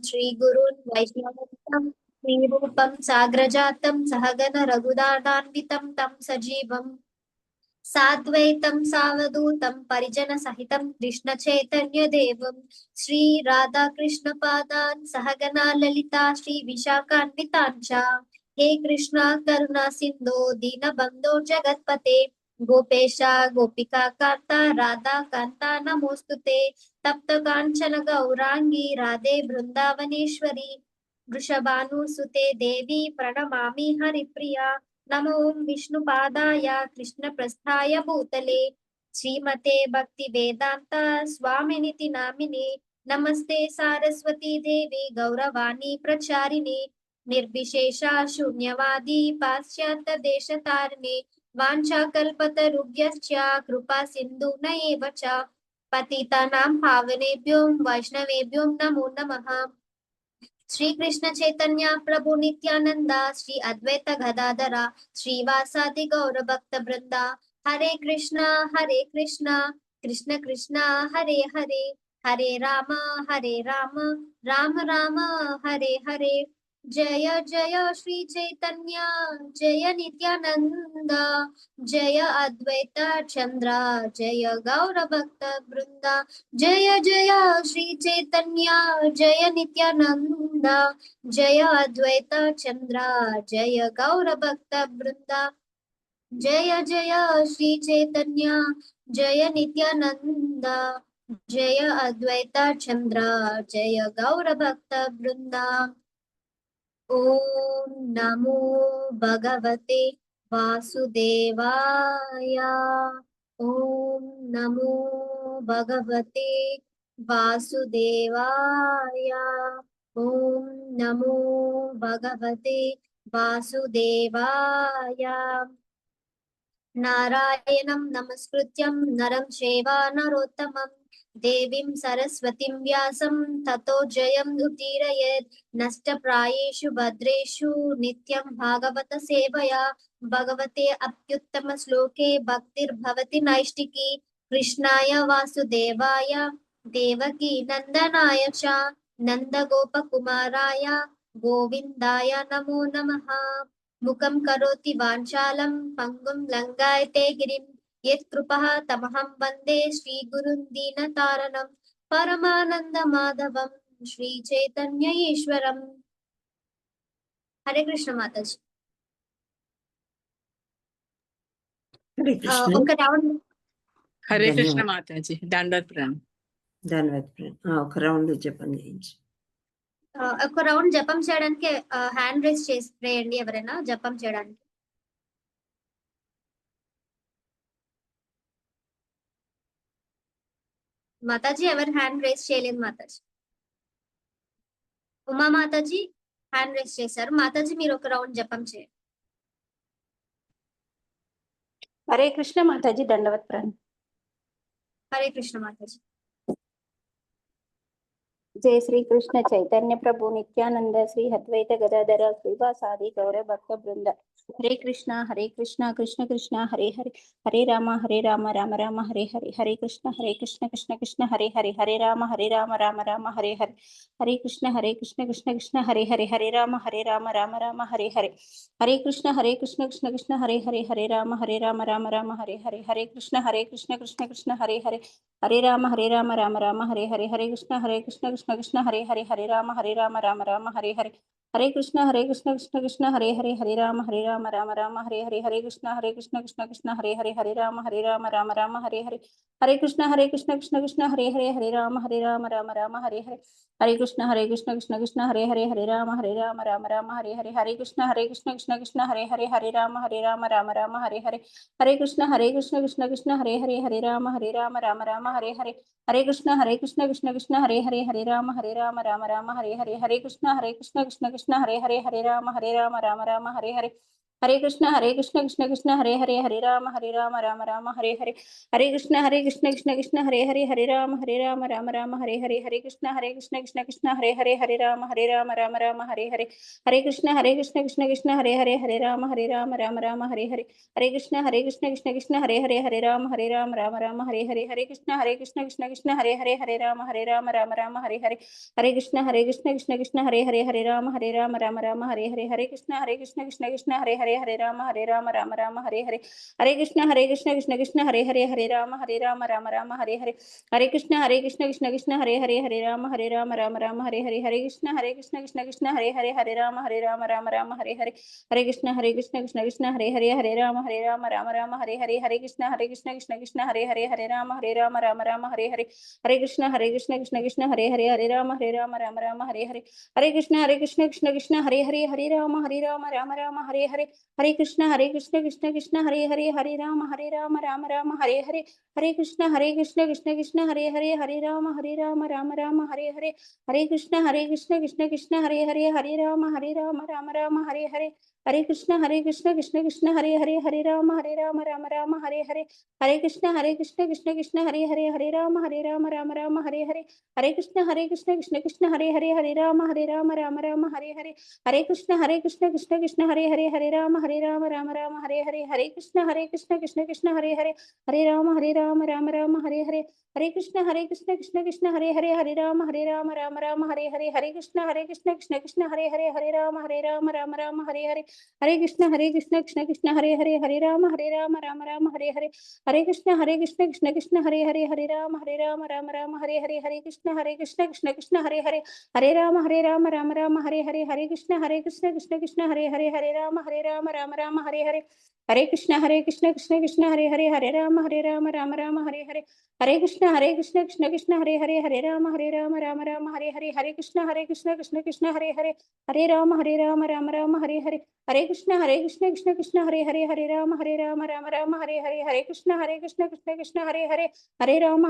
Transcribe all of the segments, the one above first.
श्रीगुरून् वैष्णवं श्रीरूपं साग्रजातं सहगण रघुनाथान्वितं तं सजीवम् साद्वैतं सावधूतं परिजनसहितं कृष्णचैतन्यदेवं श्रीराधाकृष्णपादान् सहगना ललिता श्रीविशाखान्वितान् च हे कृष्णा करुणा सिन्धो दीनबन्धो जगत्पते गोपेशा गोपिका कान्ता राधा कान्ता नमोऽस्तुते तप्त काञ्चन गौराङ्गी राधे बृन्दावनेश्वरी वृषभानुसुते देवी प्रणमामि हरिप्रिया नमो विष्णुपादाय कृष्णप्रस्थाय भूतले श्रीमते भक्तिवेदान्त स्वामिनिति नामिने नमस्ते सारस्वती देवी गौरवाणी प्रचारिणे निर्विशेषा शून्यवादी पाश्चात्य देशतारिणे वाञ्छाकल्पतरुभ्यश्च कृपा सिन्धुन एव च पतितानां पावनेभ्यो वैष्णवेभ्यो नमो नमः श्री कृष्ण चैतन्य प्रभु नित्यानंदा श्री अद्वैत गदाधरा श्रीवासादि गौर भक्त वृंदा हरे कृष्णा कृष्ण कृष्णा हरे हरे हरे राम राम राम हरे हरे जय जय श्री चैतन्य जय नित्यानंद जय अद्वैत चंद्र जय गौर भक्त वृंदा जय जय श्री चैतन्य जय नित्यानंद जय अद्वैत चंद्र जय गौर भक्त वृंदा जय जय श्री चैतन्य जय नित्यानंद जय अद्वैत चंद्र जय गौर भक्त वृंदा ओम नमो भगवते वासुदेवाय ओम नमो भगवते वासुदेवाय ओम नमो भगवते वासुदेवाय नारायणं नमस्कृत्यं नरं चैव नरोत्तमं देवीं सरस्वतीं व्यासं ततो जयं उदीरयेत् नष्टप्रायेषु भद्रेषु नित्यं भागवत सेवया भगवते अत्युत्तमश्लोके भक्तिर्भवति नैष्टिकी कृष्णाय वासुदेवाय देवकी नन्दनाय च नन्दगोपकुमाराय गोविन्दाय नमो नमः मुखं करोति वाञ्छालं पङ्गुं लङ्घयते गिरिं यत्कृपः तमहं वन्दे श्रीगुरुं दीनतारणं परमानन्दमाधवं श्रीचैतन्य ईश्वरम् हरे कृष्ण माताजी हरे कृष्ण ఒక రౌండ్ హరే కృష్ణ ధన్యవాదాలు మాతాజీ దండవత్ ప్రణామం ఒక రౌండ్ జపం చేయించు ఒక రౌండ్ జపం చేయడానికి హ్యాండ్ రైజ్ చేసి చేయండి ఎవరైనా జపం చేయడానికి మాతాజీ ఎవరు హ్యాండ్ రైజ్ చేయలేదు మాతాజీ ఉమా మాతాజీ హ్యాండ్ రైజ్ చేశారు మాతాజీ మీరు ఒక రౌండ్ జపం చేయండి हरे कृष्ण माताजी दंडवत प्रणाम। हरे कृष्ण माताजी जय श्री कृष्ण चैतन्य प्रभु नित्यानंद श्री अद्वैत गदाधर श्रीवासादि गौर भक्त वृंद हरे कृष्ण कृष्ण कृष्ण हरे हरे हरे राम राम राम हरे हरे हरे कृष्ण कृष्ण कृष्ण हरे हरे हरे राम राम राम हरे हरे हरे कृष्ण कृष्ण कृष्ण हरे हरे हरे राम राम राम हरे हरे हरे कृष्ण कृष्ण कृष्ण हरे हरे हरे राम राम राम हरे हरे हरे कृष्ण कृष्ण कृष्ण हरे हरे हरे राम राम हरे हरे हरे कृष्ण कृष्ण कृष्ण हरे हरे हरे राम राम राम हरे हरे हरे कृष्ण कृष्ण कृष्ण हरे हरे हरे राम राम राम हरे हरे हरे कृष्ण कृष्ण कृष्ण हरे हरे हरे राम राम राम हरे हरे हरे कृष्ण कृष्ण कृष्ण हरे हरे हरे राम राम राम हरे हरे हरे कृष्ण कृष्ण कृष्ण हरे हरे हरे राम राम राम हरे हरे हरे कृष्ण कृष्ण कृष्ण हरे हरे हरे राम राम राम हरे हरे हरे कृष्ण कृष्ण कृष्ण हरे हरे हरे राम राम राम हरे हरे हरे कृष्ण कृष्ण कृष्ण हरे हरे हरे राम राम राम हरे हरे हरे कृष्ण कृष्ण कृष्ण हरे हरे हरे राम राम राम हरे हरे हरे कृष्ण कृष्ण कृष्ण हरे हरे हरे राम राम राम हरे हरे हरे कृष्ण कृष्ण कृष्ण हरे हरे राम राम राम हरे हरे हरे कृष्ण कृष्ण कृष्ण हरे हरे राम राम राम हरे हरे हरे कृष्ण कृष्ण कृष्ण हरे राम राम हरे हरे हरे कृष्ण कृष्ण कृष्ण हरे राम राम हरे हरे हरे कृष्ण कृष्ण कृष्ण हरे राम राम हरे हरे हरे कृष्ण कृष्ण कृष्ण हरे राम हरे हरे हरे कृष्ण कृष्ण कृष्ण हरे राम राम हरे हरे हरे कृष्ण कृष्ण कृष्ण हरे राम राम हरे हरे हरे कृष्ण कृष्ण कृष्ण हरे राम हरे हरे हरे कृष्ण कृष्ण कृष्ण हरे राम हरे हरे हरे कृष्ण कृष्ण कृष्ण हरे राम हरे हरे हरे कृष्ण कृष्ण कृष्ण हरे राम हरे हरे हरे कृष्ण कृष्ण कृष्ण हरे राम राम हरे हरे हरे कृष्ण कृष्ण कृष्ण हरे राम राम हरे हरे हरे कृष्ण कृष्ण कृष्ण हरे राम राम हरे हरे हरे कृष्ण कृष्ण कृष्ण हरे राम राम हरे हरे हरे कृष्ण कृष्ण कृष्ण हरे राम राम हरे हरे हरे कृष्ण कृष्ण कृष्ण हरे राम राम हरे हरे हरे कृष्ण कृष्ण कृष्ण हरे राम राम हरे हरे हरे कृष्ण कृष्ण कृष्ण हरे राम राम हरे हरे हरे कृष्ण कृष्ण कृष्ण हरे राम राम हरे हरे हरे कृष्ण कृष्ण कृष्ण हरे राम राम हरे हरे हरे कृष्ण कृष्ण कृष्ण हरे राम राम हरे हरे हरे कृष्ण कृष्ण कृष्ण हरे राम राम हरे हरे हरे कृष्ण कृष्ण कृष्ण हरे राम राम हरे हरे हरे कृष्ण कृष्ण कृष्ण हरे राम राम हरे हरे हरे कृष्ण कृष्ण कृष्ण हरे राम राम हरे हरे हरे कृष्ण कृष्ण कृष्ण हरे राम हरे हरे हरे कृष्ण कृष्ण कृष्ण हरे राम राम हरे हरे हरे कृष्ण कृष्ण कृष्ण हरे राम राम हरे हरे हरे कृष्ण कृष्ण कृष्ण हरे राम राम हरे हरे हरे कृष्ण कृष्ण कृष्ण हरे राम राम हरे हरे हरे कृष्ण कृष्ण कृष्ण हरे राम राम हरे हरे हरे कृष्ण कृष्ण कृष्ण हरे राम राम हरे हरे हरे कृष्ण कृष्ण कृष्ण हरे राम राम हरे हरे हरे कृष्ण कृष्ण कृष्ण हरे राम राम हरे हरे हरे कृष्ण कृष्ण कृष्ण हरे राम राम हरे हरे हरे कृष्ण कृष्ण कृष्ण हरे राम राम हरे हरे हरे कृष्ण कृष्ण कृष्ण हरे राम राम हरे हरे हरे कृष्ण कृष्ण कृष्ण हरे राम राम हरे हरे हरे कृष्ण कृष्ण कृष्ण हरे राम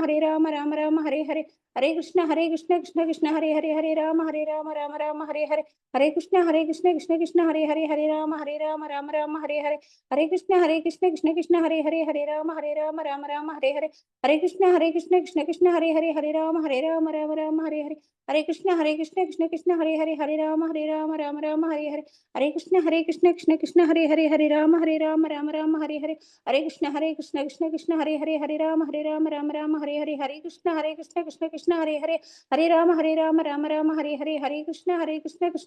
राम हरे हरे हरे कृष्ण कृष्ण कृष्ण हरे राम राम हरे हरे हरे कृष्ण कृष्ण कृष्ण हरे राम राम हरे हरे हरे कृष्ण कृष्ण कृष्ण हरे राम राम हरे हरे हरे कृष्ण कृष्ण कृष्ण हरे राम राम हरे हरे हरे कृष्ण कृष्ण कृष्ण हरे राम राम हरे हरे हरे कृष्ण कृष्ण कृष्ण हरे राम राम हरे हरे हरे कृष्ण कृष्ण कृष्ण हरे राम हरे हरे हरे कृष्ण कृष्ण कृष्ण हरे राम हरे हरे हरे कृष्ण कृष्ण कृष्ण हरे राम राम हरे हरे हरे कृष्ण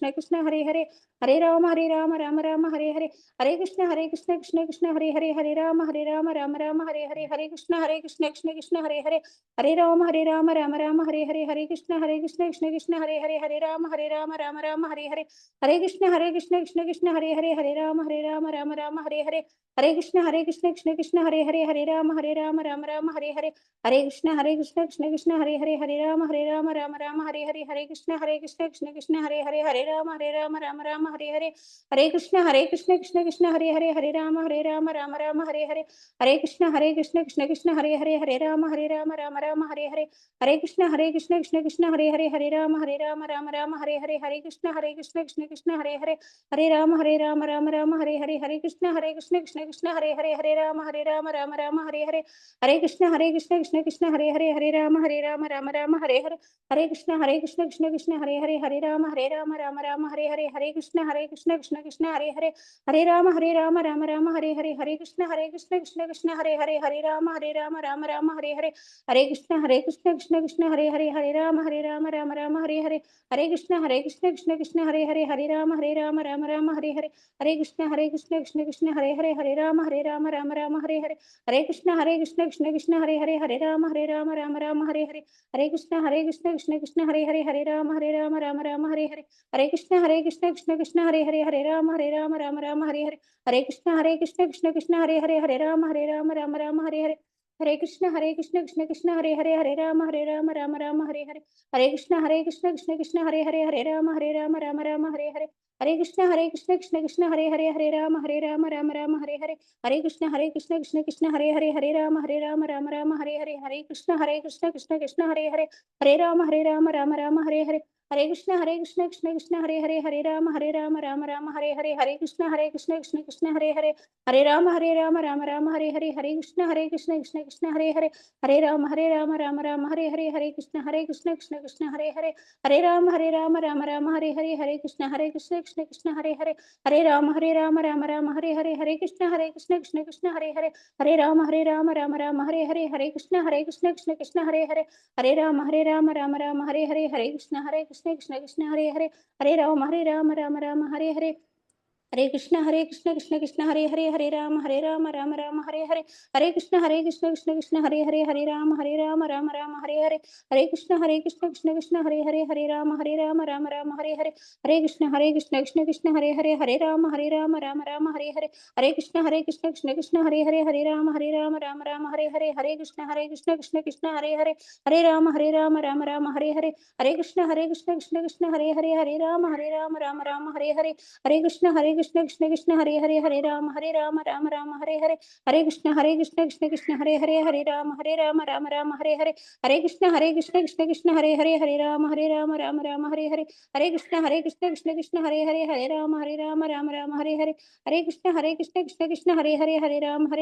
कृष्ण कृष्ण हरे राम राम हरे हरे हरे कृष्ण कृष्ण कृष्ण हरे राम राम हरे हरे हरे कृष्ण कृष्ण कृष्ण हरे राम राम हरे हरे हरे कृष्ण कृष्ण कृष्ण हरे राम राम हरे हरे हरे कृष्ण कृष्ण कृष्ण हरे राम राम हरे हरे हरे कृष्ण कृष्ण कृष्ण हरे राम राम हरे हरे हरे कृष्ण कृष्ण कृष्ण हरे राम राम हरे हरे हरे कृष्ण कृष्ण कृष्ण हरे राम राम हरे हरे हरे कृष्ण कृष्ण कृष्ण हरे राम राम हरे हरे हरे कृष्ण कृष्ण कृष्ण हरे राम राम हरे हरे हरे कृष्ण कृष्ण कृष्ण हरे राम राम हरे हरे हरे कृष्ण कृष्ण कृष्ण हरे राम राम हरे हरे हरे कृष्ण कृष्ण कृष्ण हरे राम राम हरे हरे हरे कृष्ण कृष्ण कृष्ण हरे राम राम हरे हरे हरे कृष्ण कृष्ण कृष्ण हरे राम राम हरे हरे हरे कृष्ण कृष्ण कृष्ण हरे राम राम हरे हरे हरे कृष्ण कृष्ण कृष्ण हरे राम राम हरे हरे हरे कृष्ण कृष्ण कृष्ण हरे राम राम हरे हरे हरे कृष्ण कृष्ण कृष्ण हरे राम राम हरे हरे हरे कृष्ण कृष्ण कृष्ण हरे राम राम हरे हरे హరే కృష్ణ కృష్ణ కృష్ణ హరే హరే హరే రామ రామ రామ హరే హరే హరే కృష్ణ కృష్ణ కృష్ణ హరే హరే హరే రామ రామ రామ హరే హరే హరే కృష్ణ కృష్ణ కృష్ణ హరే హరే హరే రామ రామ రామ హరే హరే హరే కృష్ణ కృష్ణ కృష్ణ హరే హరే హరే రామ రామ రామ హరే హరే హరే కృష్ణ కృష్ణ కృష్ణ హరే హరే హరే రామ రామ రామ హరే హరే హరే కృష్ణ కృష్ణ కృష్ణ హరే హరే హరే రామ రామ హరే హరే హరే కృష్ణ కృష్ణ కృష్ణ హరే హరే హరే రామ రామ హరే హరే హరే కృష్ణ కృష్ణ కృష్ణ హరే హరే హరే రామ రామ హరే హరే హరే కృష్ణ కృష్ణ హరే హరే హరే రామ రామ హరే హరే హరే కృష్ణ కృష్ణ హరే హరే హరే రామ రామ హరే హరే హరే కృష్ణ కృష్ణ హరే హరే హరే రామ రామ హరే హరే హరే కృష్ణ కృష్ణ హరే హరే హరే రామ రామ హరే హరే హరే కృష్ణ కృష్ణ హరే హరే హరే రామ రామ హరే హరే హరే కృష్ణ కృష్ణ హరే హరే హరే రామ రామ హరే హరే హరే కృష్ణ కృష్ణ హరే హరే హరే రామ రామ హరే హరే హరే కృష్ణ కృష్ణ హరే హరే హరే రామ రామ హరే హరే హరే కృష్ణ కృష్ణ హరే హరే హరే రామ రామ హరే హరే హరే కృష్ణ కృష్ణ హరే హరే హరే రామ రామ హరే హరే హరే కృష్ణ కృష్ణ హరే హరే హరే రామ రామ హరే హరే హరే కృష్ణ కృష్ణ హరే హరే హరే రామ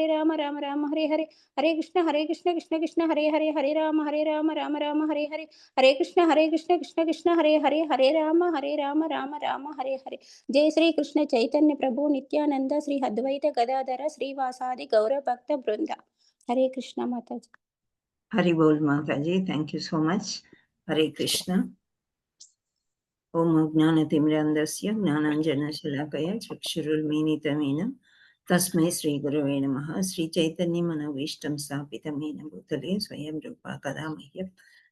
రామ హరే హరే హరే కృష్ణ కృష్ణ హరే హరే హరే రామ రామ హరే హరే హరే కృష్ణ కృష్ణ హరే హరే హరే రామ రామ హరే హరే జై శ్రీ కృష్ణ చైతన్య ప్రభు నిత్యానంద శ్రీ అద్వైత గదాధర శ్రీవాసాది గౌర భక్త బృంద. హరే కృష్ణ మాతాజీ. హరి బోల్ మాతాజీ, thank you so much. Hare Krishna. ఓం అజ్ఞానతిమిరాంధస్య జ్ఞానాంజనశలాకయ చక్షురున్మీలితమేన తస్మై శ్రీ గురవే నమః. శ్రీ చైతన్య మనోభీష్టం స్థాపితమేన భూతలే స్వయం రూపా కదా మహ్యం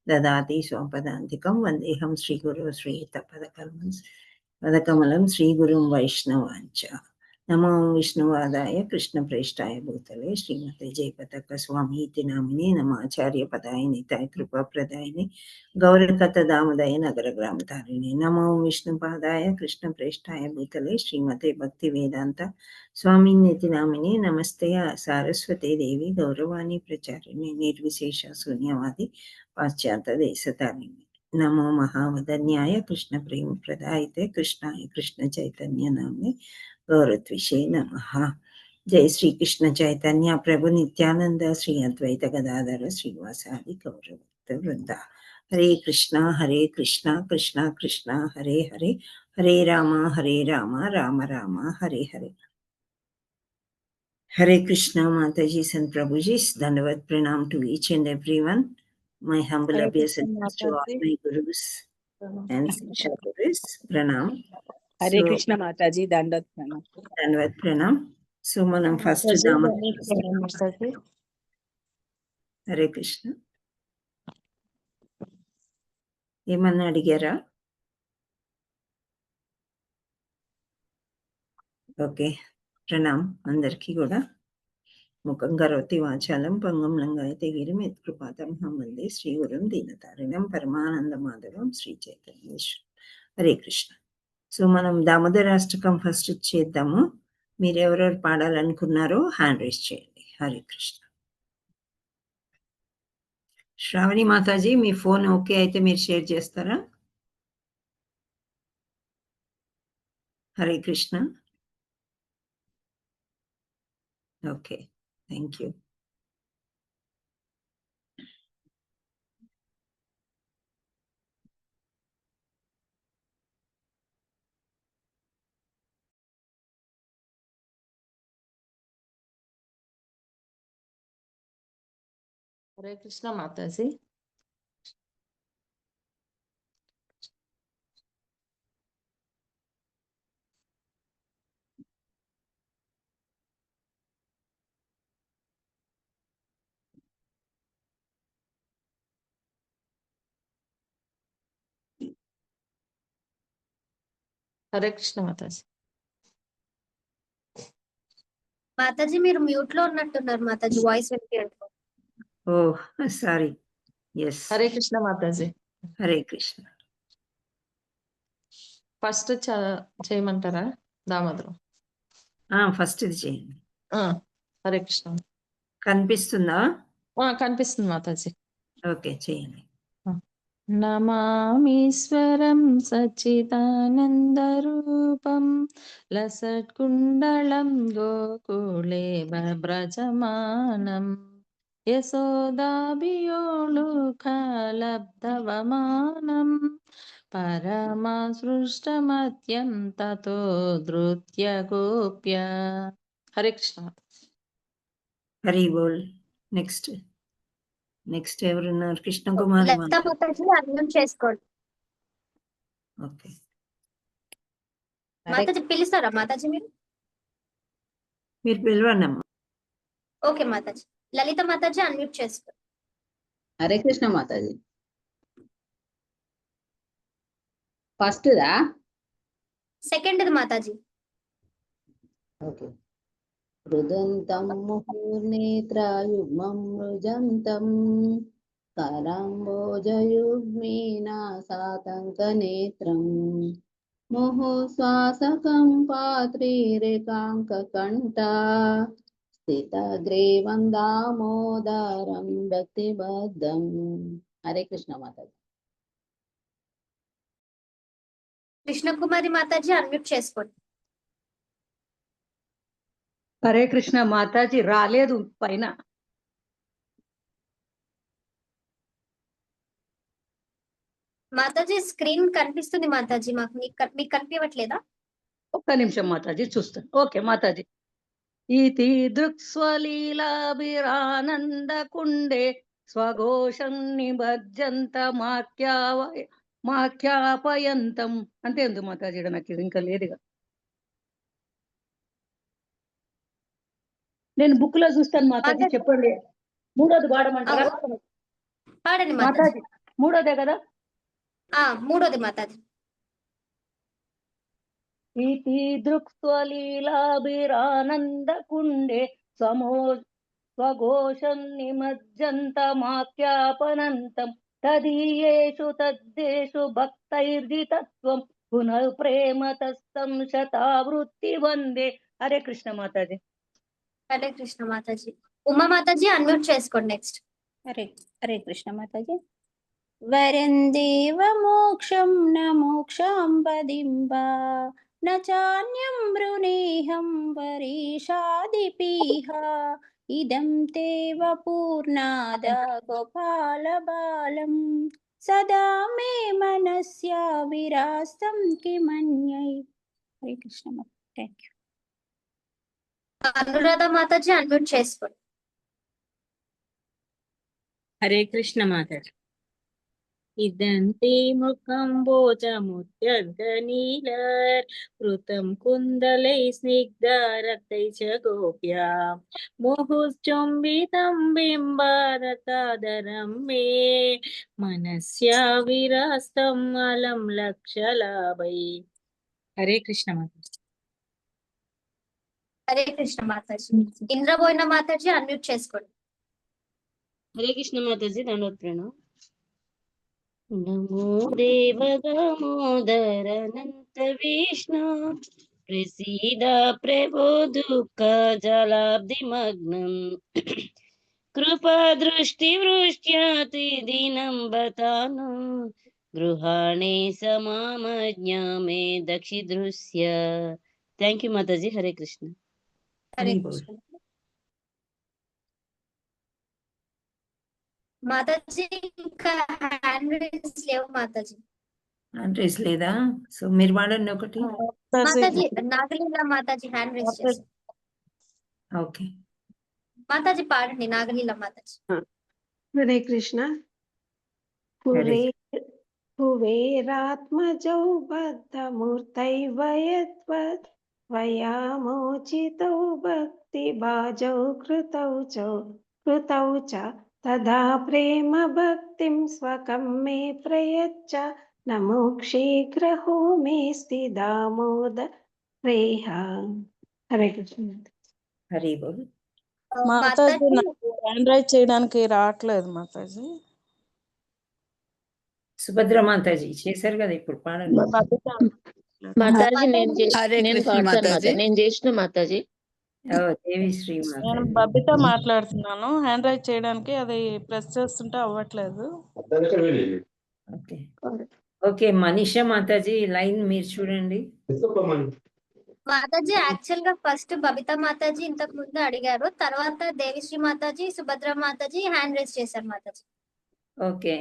దదాతి స్వపదాంతికం. వందేహం శ్రీగురు పదకమలం శ్రీగురుం వైష్ణవాంచ. నమో విష్ణువాదాయ కృష్ణప్రేష్టాయ భూతలే శ్రీమతే జయపతాక స్వామీతి నామినే నమాచార్య పదాయ నితాయ కృపాప్రదాయిని గౌరకథ దామోదయ నగర గ్రామతారిణి. నమో విష్ణుపాదాయ కృష్ణప్రేష్టాయ భూతలే శ్రీమతే భక్తి వేదాంత స్వామిన్యతి నామినే నమస్తే సారస్వతే దేవి గౌరవాణి ప్రచారిణి నిర్విశేష శూన్యవాది పాశ్చాత్య దేశతారిణి. నమో మహావదన్యాయ కృష్ణ ప్రేమ ప్రదాయితే కృష్ణాయ కృష్ణ చైతన్య నామే గౌరత్విషే నమః. జై శ్రీ కృష్ణ చైతన్య ప్రభు నిత్యానంద శ్రీ అద్వైత గదాధర శ్రీవాసాది గౌరభక్త వృంద. Hare Krishna Krishna Krishna Hare Hare Hare Rama Rama Rama Hare Hare. Hare Krishna, Mataji and Prabhujis. Dandavat pranam to each and everyone. My humble Hare obeisances to all Krishna, my gurus and Siksha gurus. Pranam. Hare So, Krishna Mataji, Dandat Pranam. Dandavat pranam. So, manam first Mataji, Dama. Dandat Pranam, Mataji. Hare Krishna. ఏమన్నా అడిగారా? Okay, Pranam అందరికీ కూడా. ముఖం కరోతి వాచాలం పంగం లంగాయతే గిరిం యత్కృపాతమహం వందే శ్రీ గురుం దీనతారిణం పరమానంద Madhavam Shri చైతన్యేశ్వరం. Hare Krishna. So మనం దామోదరాష్టకం first చేద్దాము. మీరు ఎవరెవరు పాడాలనుకున్నారో హ్యాండ్ రైజ్ చేయండి. హరే కృష్ణ. శ్రావణి మాతాజీ, మీ ఫోన్ ఓకే అయితే మీరు షేర్ చేస్తారా? Hare Krishna. Okay, thank you. Hare Krishna మాతాజీ. హరే కృష్ణ మాతాజీ. మాతాజీ మీరు మ్యూట్ లో ఉన్నట్టున్నారు మాతాజీ, వాయిస్ వినిపించట్లేదు. Oh sorry. Yes, Hare Krishna మాతాజీ. హరే కృష్ణ. ఫస్ట్ చేయమంటారా దామోదరం? ఫస్ట్ ఇది చేయండి. హరే కృష్ణ. కనిపిస్తుందా? కనిపిస్తుంది మాతాజీ. ఓకే, చేయండి. నమామీశ్వరం సచ్చిదానందరూపం లసత్కుండలం గోకులే వ్రజమానం యశోదాభియోళుకలబ్ధవమానం పరమసృష్టమత్యం తతో ధృత్య గోప్య. హరే కృష్ణ. హరి బోల్. నెక్స్ట్ ఎవరున్నారు? కృష్ణ కుమారి లలిత మాతాజీ అన్మ్యూట్ చేసుకోండి. ఓకే. మాతాజీ పిలుస్తారా మాతాజీ మీరు? మీరు పిలవండి అమ్మా. ఓకే మాతాజీ. లలిత మాతాజీ అన్మ్యూట్ చేసుకోండి. హరే కృష్ణ మాతాజీ. ఫస్ట్దా? సెకండ్ మాతాజీ. ఓకే. రుదంతం ముహుర్నేత్రయుగ్మం మృజంతం కరంబోజయుగ్మేనా సాతంకనేత్రం ముహుశ్వాసకం పాత్రీరేకాంకకంఠ స్థితగ్రీవం దామోదరం భక్తిబద్ధం. హరే కృష్ణ మాతాజీ. కృష్ణకుమారి మాతాజీ అన్మ్యూట్ చేసుకోండి. హరే కృష్ణ మాతాజీ రాలేదు పైన. మాతాజీ స్క్రీన్ కనిపిస్తుంది మాతాజీ, మాకు మీకు కనిపించట్లేదా? ఒక్క నిమిషం మాతాజీ చూస్తాను. ఓకే మాతాజీ. ఈతి దృక్స్వలీలాభిరానంద కుండే స్వఘోషం నిభజ్జంత మాఖ్యాపయంతం. అంతే ఉంది మాతాజీ. నాకు ఇంకా లేదుగా. నేను బుక్ లో చూస్తాను మాతాజీ. చెప్పండి. మూడోది పాడమంటారా పాడండి మాతాజీ? మూడోదే కదా? మూడోది మాతాజీ. ఈతి దృక్స్వలీలాభిరానంద కుండే స్వఘోషం నిమజ్జంత మాఖ్యాపనంతం తదీయేషు తద్దేషు భక్తైర్జితత్వం పునఃప్రేమ తస్తం శతావృత్తి వందే. హరే కృష్ణ మాతాజీ. హరే కృష్ణ మాతాజీ. ఉమా మాతాజీ అన్మ్యూట్ చేసుకోండి. నెక్స్ట్. హరే కృష్ణ మాతాజీ. వరందేవ మోక్షం న మోక్షం పదింబా న చాన్యం వృణేహం వరీషాదిపీహ ఇదం తేవ పూర్ణాద గోపాల బాలం సదా మే మనస్య విరాస్తం కిమన్యై. హరే కృష్ణ మాతాజీ. Thank you. అనురాధ మాతాజీ అన్మ్యూట్ చేసుకోండి. హరే కృష్ణ మాతాజీ. ఇదంతే ముఖంబోజముద్యర్ధనీలర్ వృతం కుందలై స్నిగ్ధ రక్తై చ గోప్యా ముహుశ్చుంబితం బింబారకాదరం మే మనస్యా విరాస్తం అలం లక్షలాభై. హరే కృష్ణ మాతాజీ. హరే కృష్ణ మాతాజీ. ఇంద్రబోయిన మాతాజీ అన్మ్యూట్ చేసుకోండి. హరే కృష్ణ మాతాజీ. దండోత్ప్రణం. నమో దేవ దామోదరనంత విష్ణు ప్రసీద ప్రభో దుఃఖ జలాబ్ధిమగ్నం కృపా దృష్టి వృష్ట్యాతి దినం బతాను గృహాణే సమామజ్ఞామే దక్షి దృశ్య. థ్యాంక్ యూ మాతాజీ. హరే కృష్ణ. హరే కృష్ణ మాతాజీ. ఇంకా హ్యాండ్ రైజ్ లేవు మాతాజీ. అడ్రస్ లేదా? సో మీరు వాడండి ఒకటి. మాతాజీ నాగలీల మాతాజీ హ్యాండ్ రైజ్ చేసి. ఓకే మాతాజీ పాడండి నాగలీల మాతాజీ. హరే కృష్ణ. కువేరాత్మజౌ బద్ధమూర్తైవ యద్వత్ వయామోచితౌ భక్తి బాజౌ కృతౌ చ తదా ప్రేమ భక్తిం స్వకం మే ప్రయచ్చ నమో శీఘ్రహో మేస్తి దామోద రేహ. హరే కృష్ణ. హరి బోల్. మాతాజీ నాకు హ్యాండ్ రైట్ చేయడానికి రావట్లేదు మాతాజీ. సుభద్ర మాతాజీ చేశారు కదా, ఇప్పుడు పాడండి. మాతాజీ నేను చేసిన మాతాజీ. దేవి శ్రీ నేను బబిత మాట్లాడుతున్నాను. హ్యాండ్ రైట్ చేయడానికి అది ప్రెస్ చేస్తుంటే అవ్వట్లేదు. Okay okay, Manisha Mataji line మీరు చూడండి. మాతాజీ యాక్చువల్ గా ఫస్ట్ బబితా మాతాజీ ఇంతకు ముందు అడిగారు, తర్వాత దేవిశ్రీ మాతాజీ, సుభద్ర మాతాజీ హ్యాండ్ రైజ్ చేశారు మాతాజీ. ఓకే,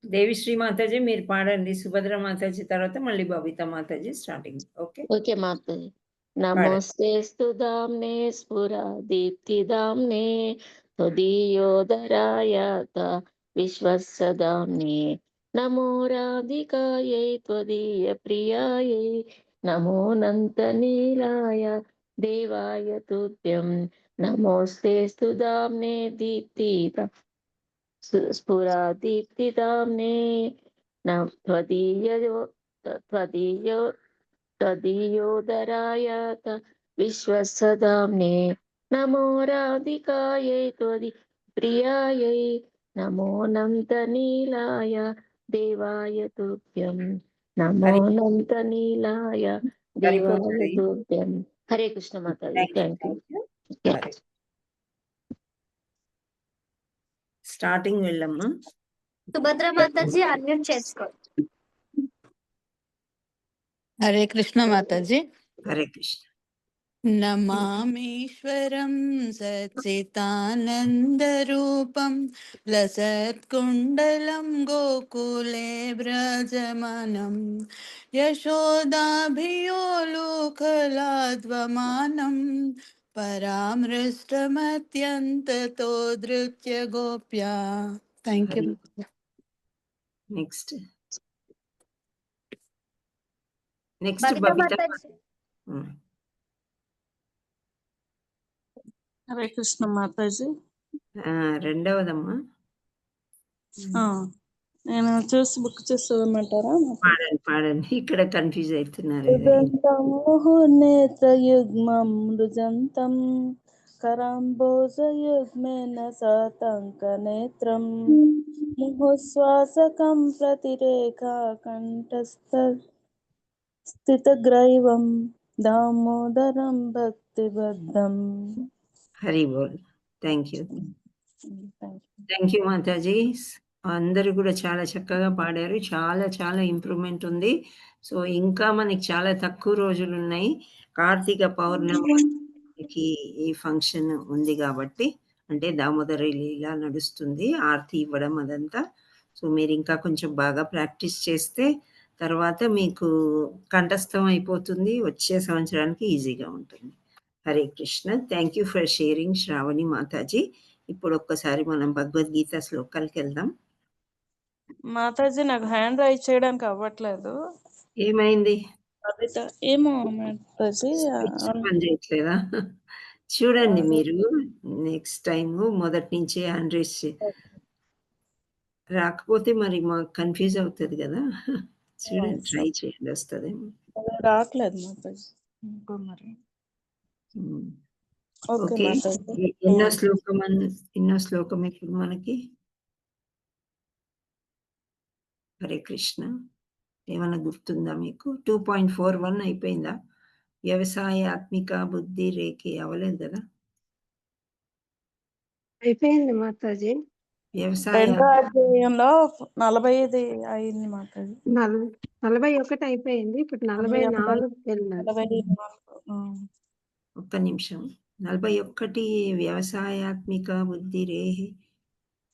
దేవిశ్రీ మాతాజీ మీరు పాడండి, సుభద్ర మాతాజీ తర్వాత మళ్ళీ బబితా మాతాజీ స్టార్టింగ్. ఓకే ఓకే మాతాజీ. నమోస్తేస్తు దామ్నే స్ఫురా దీప్తిదామ్నే త్వదీయోదరాయత విశ్వస్సదామ్నే నమో రాధికాయై త్వదీయ ప్రియాయై నమోనంత నీలాయ దేవాయ తుభ్యం నమోస్తేస్తు దామ్నే దీప్తిదా స్ఫురా దీప్తిదామ్నే त्वदीयोदरायत विश्वसदाम्ने नमो राधिकायै त्वदि प्रियायै नमोऽनन्तनीलाय देवाय तुभ्यं नमोऽनन्तनीलाय देवाय तुभ्यं. हरे कृष्ण माताजी. Thank you. స్టార్టింగ్ వెళ్ళమ్మా. సుభద్ర మాతాజీ అన్మ్యూట్ చేసుకో. హరే కృష్ణ మాతాజీ. హరే కృష్ణ. నమామీశ్వరం సచ్చిదానందరూపం లసత్కుండలం గోకులే వ్రజమానం యశోదాభియోలుకలాద్వమానం పరామృష్టమత్యంతతో ధృత్య గోప్యా. Thank you. Next Babita. Hare Krishna మాతాజీ. రెండవదమ్మా. నేను చూసి బుక్ చేస్తామంటారా? పాడండి, ఇక్కడ కన్ఫ్యూజ్ అవుతున్నారు. ముహుర్నేత్రయుగ్మం మృజంతం కరాంబోజయుగ్మేన సాతంకనేత్రం ముహుశ్వాసకం ప్రతిరేఖా కంఠస్థ స్థితగ్రైవం దామోదరం భక్తిబద్ధం. హరి బోల్. థ్యాంక్ యూ మాతాజీ. అందరూ కూడా చాలా చక్కగా పాడారు. చాలా చాలా ఇంప్రూవ్మెంట్ ఉంది. సో ఇంకా మనకి చాలా తక్కువ రోజులు ఉన్నాయి. కార్తీక పౌర్ణమికి ఈ ఫంక్షన్ ఉంది కాబట్టి, అంటే దామోదర లీల నడుస్తుంది, ఆర్తి ఇవ్వడం అదంతా. సో మీరు ఇంకా కొంచెం బాగా ప్రాక్టీస్ చేస్తే తర్వాత మీకు కంఠస్థం అయిపోతుంది, వచ్చే సంవత్సరానికి ఈజీగా ఉంటుంది. Hare Krishna. Thank you for sharing Shravani Mataji. ఇప్పుడు ఒక్కసారి మనం భగవద్గీత శ్లోకాలకి వెళ్దాం. మాతాజీ నాకు హ్యాండ్ రైజ్ చేయడానికి అవ్వట్లేదు. ఏమైంది? ఏమో మాతాజీ పని చేయట్లేదా? చూడండి మీరు నెక్స్ట్ టైం మొదటి నుంచే హ్యాండ్ రైజ్ రాకపోతే మరి మాకు కన్ఫ్యూజ్ అవుతుంది కదా. చూడండి, ట్రై చేయండి, వస్తుందేమో. రావట్లేదు మాతాజీ. ఓకే, ఎన్నో శ్లోకం ఇప్పుడు మనకి? హరే కృష్ణ. ఏమన్నా గుర్తుందా మీకు? 2.41 అయిపోయిందా? వ్యవసాయాత్మిక బుద్ధి రేఖే అవ్వలేదు కదా? అయిపోయింది మాతాజీ. వ్యవసాయ 45 అయింది మాతాజీ. 41 అయిపోయింది. ఇప్పుడు 44 వెళ్ళినారు. ఒక్క నిమిషం. 41 వ్యవసాయాత్మిక బుద్ధి రేహే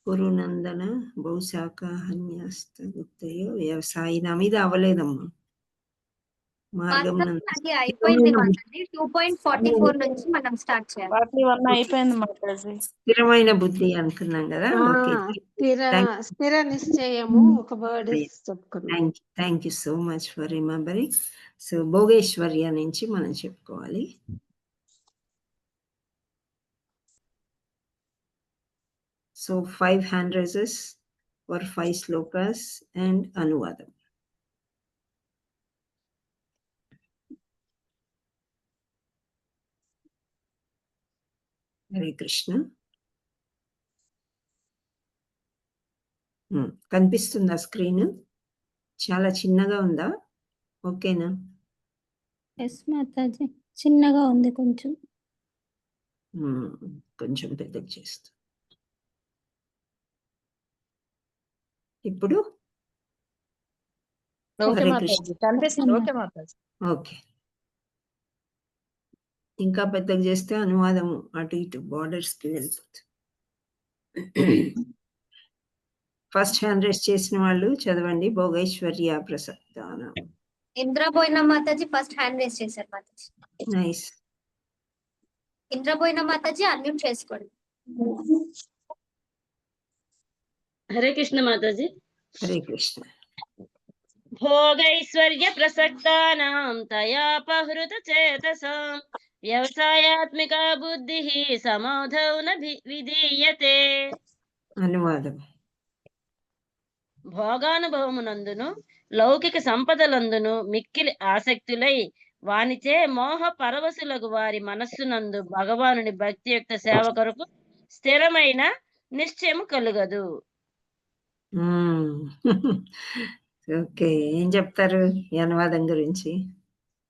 కురునందన బహుశాఖ హన్యాస్త గుప్తయో వ్యవసాయ మీద అవ్వలేదమ్మా. మార్గం అయిపోయింది మాతాజీ. 2.44 నుంచి మనం స్టార్ట్ చేయాలి. 41 అయిపోయింది మాతాజీ. స్థిరమైన బుద్ధి అనుకున్నాం కదా. స్థిర నిశ్చయము ఒక వర్డ్ చెప్పుకున్నాం. Thank you so much for remembering. So భోగేశ్వర్య నుంచి మనం చెప్పుకోవాలి. So 5 hand raises for 5 slokas and Anuvadam. Hare Krishna. కనిపిస్తుందా స్క్రీన్? చాలా చిన్నగా ఉందా? ఓకేనా? ఎస్ మాతాజీ, చిన్నగా ఉంది కొంచెం. కొంచెం పెద్దగా చేస్తా. ఇప్పుడు ఓకే హరే మాతాజీ కృష్ణ. కనిపిస్తుంది. ఓకే మాతాజీ. ఓకే. ఇంకా పెద్దగా చేస్తే అనువాదం అటు ఇటు బార్డర్స్కి వెళ్ళిపోతుంది. ఫస్ట్ హ్యాండ్ రైస్ చేసిన వాళ్ళు చదవండి. భోగేశ్వర్య ప్రసక్తాన. ఇంద్రబోయిన మాతాజీ ఫస్ట్ హ్యాండ్ రేస్ చేశారు మాతాజీ. నైస్. ఇంద్రబోయిన మాతాజీ అన్మ్యూట్ చేసుకోండి. హరే కృష్ణ మాతాజీ. హరే కృష్ణ. భోగైశ్వర్య ప్రసక్తానాం తయాపహృత చేతసాం వ్యవసాయాత్మిక బుద్ధి సమాధౌ న విధీయతే. అనువాదం. భోగానుభవమునందును లౌకిక సంపదలందును మిక్కిలి ఆసక్తులై వానిచే మోహ పరవశులకు వారి మనస్సునందు భగవానుని భక్తియుక్త సేవ కొరకు స్థిరమైన నిశ్చయము కలుగదు. ఓకే, ఏం చెప్తారు ఈ అనువాదం గురించి?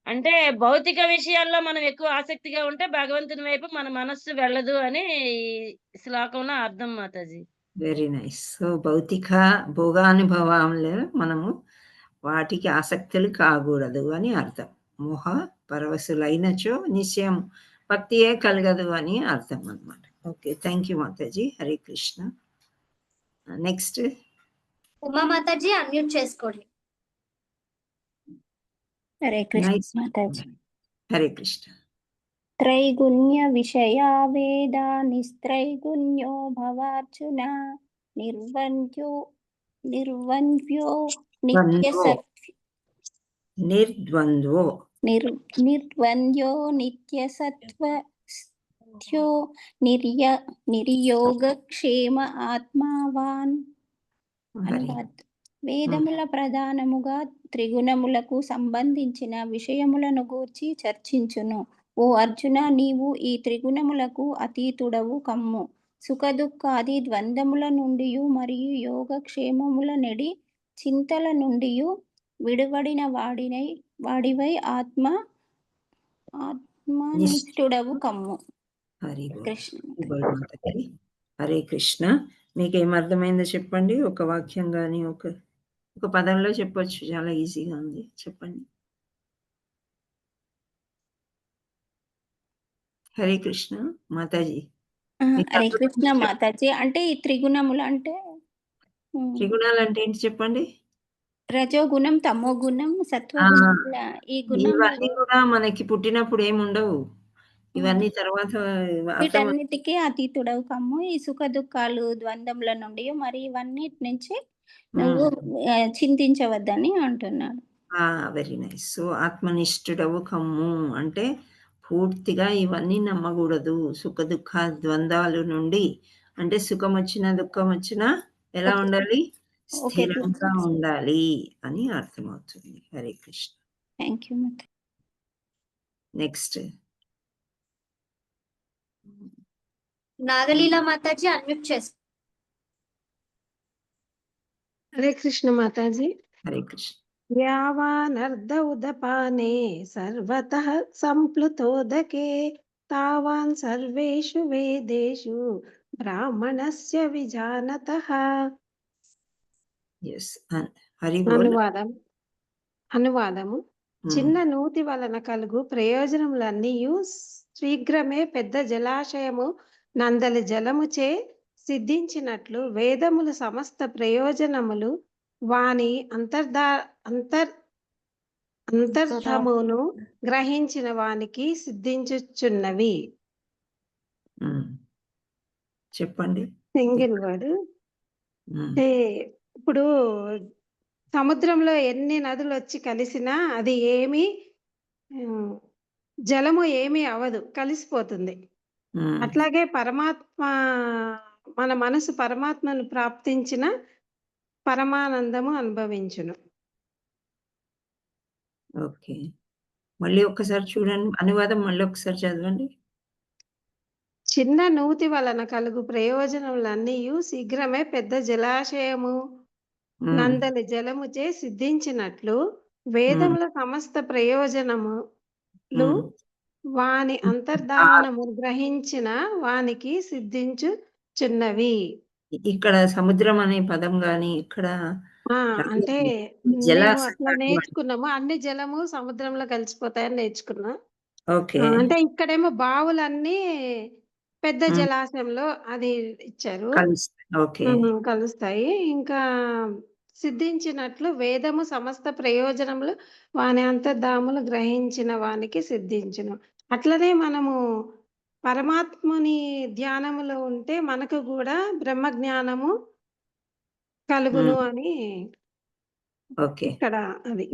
అంటే భౌతిక విషయాల్లో మనం ఎక్కువ ఆసక్తిగా ఉంటే భగవంతుని వైపు మన మనస్సు వెళ్ళదు అని ఈ శ్లోకంలో అర్థం మాతాజీ. Very nice. సో భౌతిక భోగానుభవంలో మనము వాటికి ఆసక్తులు కాకూడదు అని అర్థం. మోహ పరవశులైనచో నిశ్చయం భక్తియే కలగదు అని అర్థం అన్నమాట. ఓకే, థ్యాంక్ యూ మాతాజీ. హరే కృష్ణ. నెక్స్ట్ ఉమా మాతాజీ అన్మ్యూట్ చేసుకోండి. హరే కృష్ణ మాతాజీ. హరే కృష్ణ. త్రైగుణ్య విషయా వేదా నిస్త్రైగుణ్యో భవార్జున నిర్వంద్యో నిర్ద్వంద్వో నిత్యసత్వస్థ్యో నిర్యోగక్షేమ ఆత్మావాన్. వేదముల ప్రధానముగా త్రిగుణములకు సంబంధించిన విషయములను గూర్చి చర్చించును. ఓ అర్జున, నీవు ఈ త్రిగుణములకు అతీతుడవు కమ్ము. సుఖదుఖాది ద్వంద్వముల నుండి మరియు యోగక్షేమముల నెడి చింతల నుండి విడువడిన వాడివై ఆత్మనిష్ఠుడవు కమ్ము. హరే కృష్ణ. మీకు ఏమర్థమైందో చెప్పండి. ఒక వాక్యం కానీ ఒక పదంలో చెప్పొచ్చు, చాలా ఈజీగా ఉంది, చెప్పండి. హరే కృష్ణ మాతాజీ. హరే కృష్ణ మాతాజీ. అంటే ఈ త్రిగుణములు అంటే త్రిగుణాలు అంటే ఏంటి చెప్పండి. రజోగుణం, తమోగుణం, సత్వగుణం. ఈ ఇవన్నీ కూడా మనకి పుట్టినప్పుడు ఏముండవు, ఇవన్నీ తర్వాత. వీటన్నిటికీ అతీతుడవు కమ్ము. ఈ సుఖ దుఃఖాలు ద్వంద్వముల నుండి మరి ఇవన్నిటి నుంచి నువ్వు చింతించవద్దని అంటున్నాడు. Very nice. సో ఆత్మనిష్ఠుడవు కమ్ము అంటే పూర్తిగా ఇవన్నీ నమ్మకూడదు. సుఖ దుఃఖ ద్వంద్వాల నుండి అంటే సుఖం వచ్చినా దుఃఖం వచ్చినా ఎలా ఉండాలి? స్థిరంగా ఉండాలి అని అర్థమవుతుంది. Hare Krishna. Thank you. Next Nagaleela మాతాజీ అన్మ్యూట్ చేసుకో. హరే కృష్ణ మాతాజీ. హరే కృష్ణ. యావానర్ధ ఉదపానే సర్వతః సంప్లుతోదకే తావాన్ సర్వేషు వేదేషు బ్రాహ్మణస్య విజానతః. అనువాదము. చిన్న నూతి వలన కలుగు ప్రయోజనములన్నీ శీఘ్రమే పెద్ద జలాశయము నందలి జలముచే సిద్ధించినట్లు వేదముల సమస్త ప్రయోజనములు వాని అంతర్థమును గ్రహించిన వానికి సిద్ధించుచున్నవి. చెప్పండి. Single word. ఇప్పుడు సముద్రంలో ఎన్ని నదులు వచ్చి కలిసినా అది జలము ఏమీ అవదు, కలిసిపోతుంది. అట్లాగే పరమాత్మ, మన మనసు పరమాత్మను ప్రాప్తించిన పరమానందము అనుభవించును. ఓకే, మళ్ళీ ఒక్కసారి చూడండి అనువాదం, మళ్ళీ ఒకసారి చదవండి. చిన్న నూతి వలన కలుగు ప్రయోజనములన్నీ శీఘ్రమే పెద్ద జలాశయము నందలి జలముచే సిద్ధించినట్లు వేదముల సమస్త ప్రయోజనములు వాని అంతర్ధానము గ్రహించిన వానికి సిద్ధించుచున్నవి. ఇక్కడ సముద్రం అనే పదం గాని ఇక్కడ అంటే మేము జలాశయం అట్లా నేర్చుకున్నాము. అన్ని జలము సముద్రంలో కలిసిపోతాయని నేర్చుకున్నా. ఓకే. అంటే ఇక్కడేమో బావులన్నీ పెద్ద జలాశయంలో అది ఇచ్చారు. కలుస్తాయి. ఓకే. కలుస్తాయి. ఇంకా సిద్ధించినట్లు వేదము సమస్త ప్రయోజనములు వాని అంతర్ధాములు గ్రహించిన వానికి సిద్ధించును. అట్లనే మనము పరమాత్ముని ధ్యానములో ఉంటే మనకు కూడా బ్రహ్మ జ్ఞానము కలుగును అని ఓకే. ఇక్కడ అది.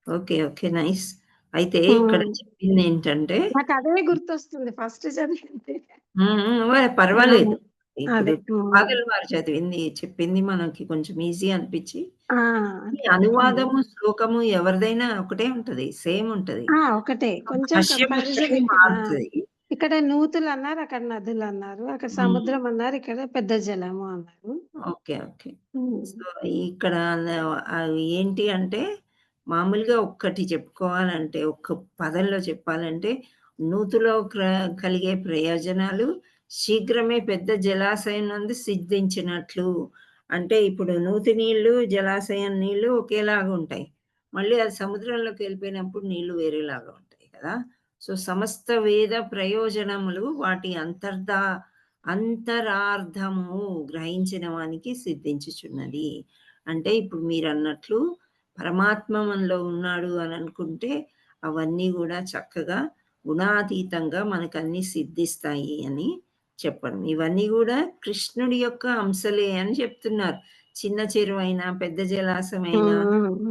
ఓకే. ఓకే. నైస్. అయితే ఇక్కడ చెప్పింది ఏంటంటే నాకు అదే గుర్తొస్తుంది ఫస్ట్ చదివింది. పర్వాలేదు. అదే. ఇప్పుడు పాగల్ వారు చదివింది చెప్పింది మనకి కొంచెం ఈజీ అనిపించి ఈ అట్లా. అనువాదము శ్లోకము ఎవరిదైనా ఒకటే ఉంటది. సేమ్ ఉంటది. ఒకటే కొంచెం భాష్యం కంపారిజన్ ఒక్కటే మారుతది. ఇక్కడ నూతులు అన్నారు, అక్కడ నదులు అన్నారు, అక్కడ సముద్రం అన్నారు, ఇక్కడ పెద్ద జలము అన్నారు. ఓకే. ఓకే. సో ఇక్కడ ఏంటి అంటే మామూలుగా ఒక్కటి చెప్పుకోవాలంటే ఒక్క పదంలో చెప్పాలంటే నూతులో కలిగే ప్రయోజనాలు శీఘ్రమే పెద్ద జలాశయం నుండి సిద్ధించినట్లు. అంటే ఇప్పుడు నూతి నీళ్లు జలాశయం నీళ్లు ఒకేలాగా ఉంటాయి. మళ్ళీ అది సముద్రంలోకి వెళ్ళిపోయినప్పుడు నీళ్లు వేరేలాగా ఉంటాయి కదా. సో సమస్త వేద ప్రయోజనములు వాటి అంతరార్థము గ్రహించిన వానికి సిద్ధించుచున్నది. అంటే ఇప్పుడు మీరు అన్నట్లు పరమాత్మ మనలో ఉన్నాడు అని అనుకుంటే అవన్నీ కూడా చక్కగా గుణాతీతంగా మనకు అన్ని సిద్ధిస్తాయి అని చెప్పడం. ఇవన్నీ కూడా కృష్ణుడి యొక్క అంశలే అని చెప్తున్నారు. చిన్న చెరువైనా పెద్ద జలాశయమైనా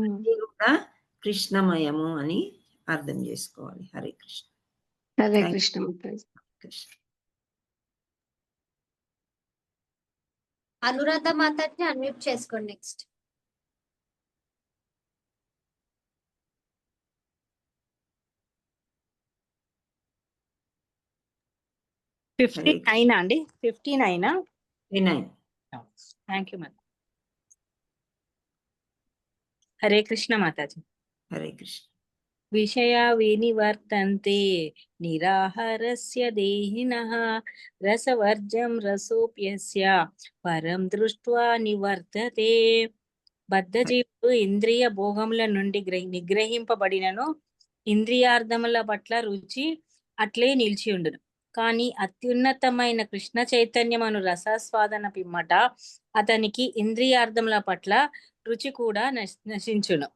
అన్నీ కూడా కృష్ణమయము అని అర్థం చేసుకోవాలి. హరే కృష్ణ. హరే కృష్ణ. కృష్ణ. అనురాధ మాతాజీ అన్మ్యూట్ చేసుకోండి నెక్స్ట్. అండి 59. థ్యాంక్ యూ మాతా. హరే కృష్ణ మాతాజీ. హరే కృష్ణ. విషయా వినివర్తంతే నిరాహారస్య దేహినః రసవర్జం రసోప్యస్య పరం దృష్ట్వా నివర్తతే. బద్ధజీవుడు ఇంద్రియ భోగముల నుండి నిగ్రహింపబడినను ఇంద్రియార్థముల పట్ల రుచి అట్లే నిలిచి ఉండును. కానీ అత్యున్నతమైన కృష్ణ చైతన్యమను రసాస్వాదన పిమ్మట అతనికి ఇంద్రియార్థముల పట్ల రుచి కూడా నశించును.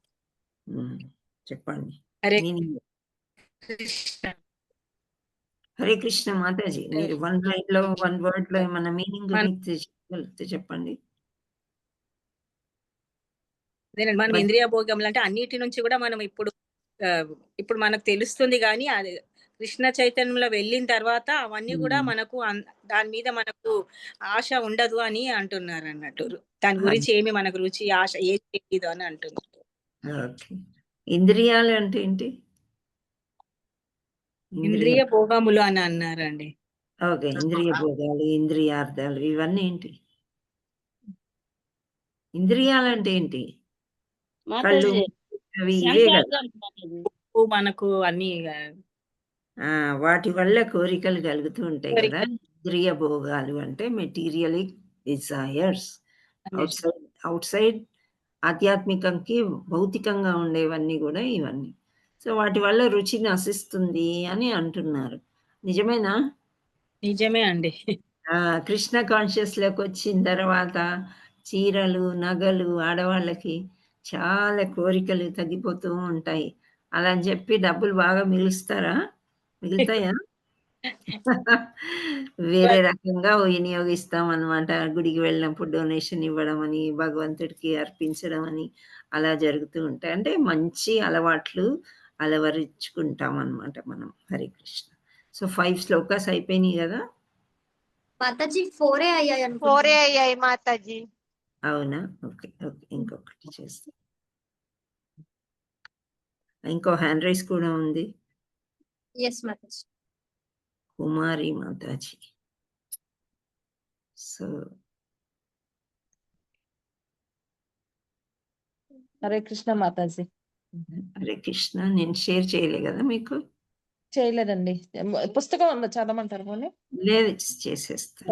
చెప్పండి. హరే కృష్ణ. హరే కృష్ణ మాతాజీ. మీరు వన్ లైన్ లో వన్ వర్డ్ లో ఏమన్నా మీనింగ్ చెప్పండి. అదేనండి, మనం ఇంద్రియ భోగములు అంటే అన్నిటి నుంచి కూడా మనం ఇప్పుడు మనకు తెలుస్తుంది కానీ అది కృష్ణ చైతన్యంలో వెళ్ళిన తర్వాత అవన్నీ కూడా మనకు దాని మీద మనకు ఆశ ఉండదు అని అంటున్నారు అన్నట్టు. దాని గురించి ఏమి మనకు రుచి ఆశ ఏది తెలియదు అని అంటున్నారు. ఇంద్రియాలు అంటే ఏంటి? ఇంద్రియ భోగములు అని అన్నారండి. ఓకే. ఇంద్రియ భోగాలు ఇంద్రియార్థాలు ఇవన్నీ ఏంటి? ఇంద్రియాలు అంటే ఏంటి? కళ్ళు అవి ఇవే కదా మనకు అన్ని వాటి వల్ల కోరికలు కలుగుతూ ఉంటాయి కదా. ఇంద్రియ భోగాలు అంటే మెటీరియలిక్ డిజైర్స్. అవుట్ సైడ్ ఆధ్యాత్మికంకి భౌతికంగా ఉండేవన్నీ కూడా ఇవన్నీ. సో వాటి వల్ల రుచి నశిస్తుంది అని అంటున్నారు. నిజమేనా? నిజమే అండి. కృష్ణ కాన్షియస్ లోకి వచ్చిన తర్వాత చీరలు నగలు ఆడవాళ్ళకి చాలా కోరికలు తగ్గిపోతూ ఉంటాయి. అలా అని చెప్పి డబ్బులు బాగా మిగులుతాయా? వేరే రకంగా వినియోగిస్తాం అన్నమాట. గుడికి వెళ్ళినప్పుడు డొనేషన్ ఇవ్వడం అని, భగవంతుడికి అర్పించడం అని అలా జరుగుతూ ఉంటాయి. అంటే మంచి అలవాట్లు అలవరుచుకుంటాం అన్నమాట మనం. హరే కృష్ణ. సో 5 శ్లోకాస్ అయిపోయినాయి కదా మాతాజీ? 4 అయ్యాయి మాతాజీ. అవునా? ఓకే. ఓకే. ఇంకొకటి చేస్తా. ఇంకో హ్యాండ్ రైస్ కూడా ఉంది. ఎస్ మాతాజీ. కుమారి మాతాజీ. సో హరే కృష్ణ మాతాజీ. హరే కృష్ణ. నేను షేర్ చేయలే కదా మీకు? చేయలేదండి. పుస్తకం చదవమంటారు పోనీ? లేదు, చేసేస్తా.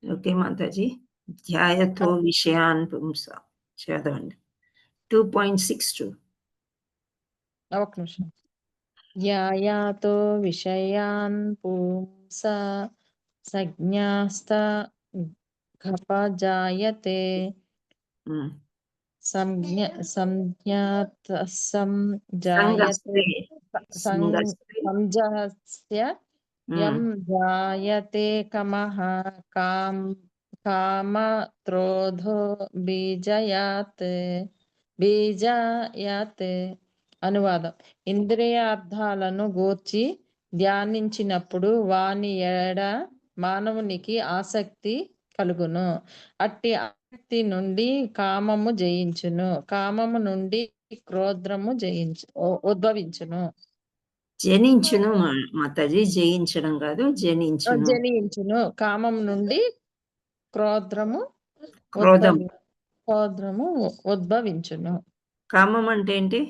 ఓకే మాతాజీ. ధ్యాయతో విషయాన్ పుంస చదవండి. 2.62. ఒక నిమిషం. ధ్యాయాతో విషయాన్ పుంస సంజ్ఞాస్త ఘపజాయతే సంజ్ఞాతం జాయతే సంజస్య యం జాయతే కమః కామక్రోధో బీజయాత్. అనువాదం: ఇంద్రియార్థాలను గూర్చి ధ్యానించినప్పుడు వాని ఎడ మానవునికి ఆసక్తి కలుగును. అట్టి ఆసక్తి నుండి కామము జయించును, కామము నుండి క్రోధము ఉద్భవించును. జనించును మాతాజీ, జయించడం కాదు, జనించును. కామం నుండి క్రోధము ఉద్భవించును. కామం అంటే ఏంటి?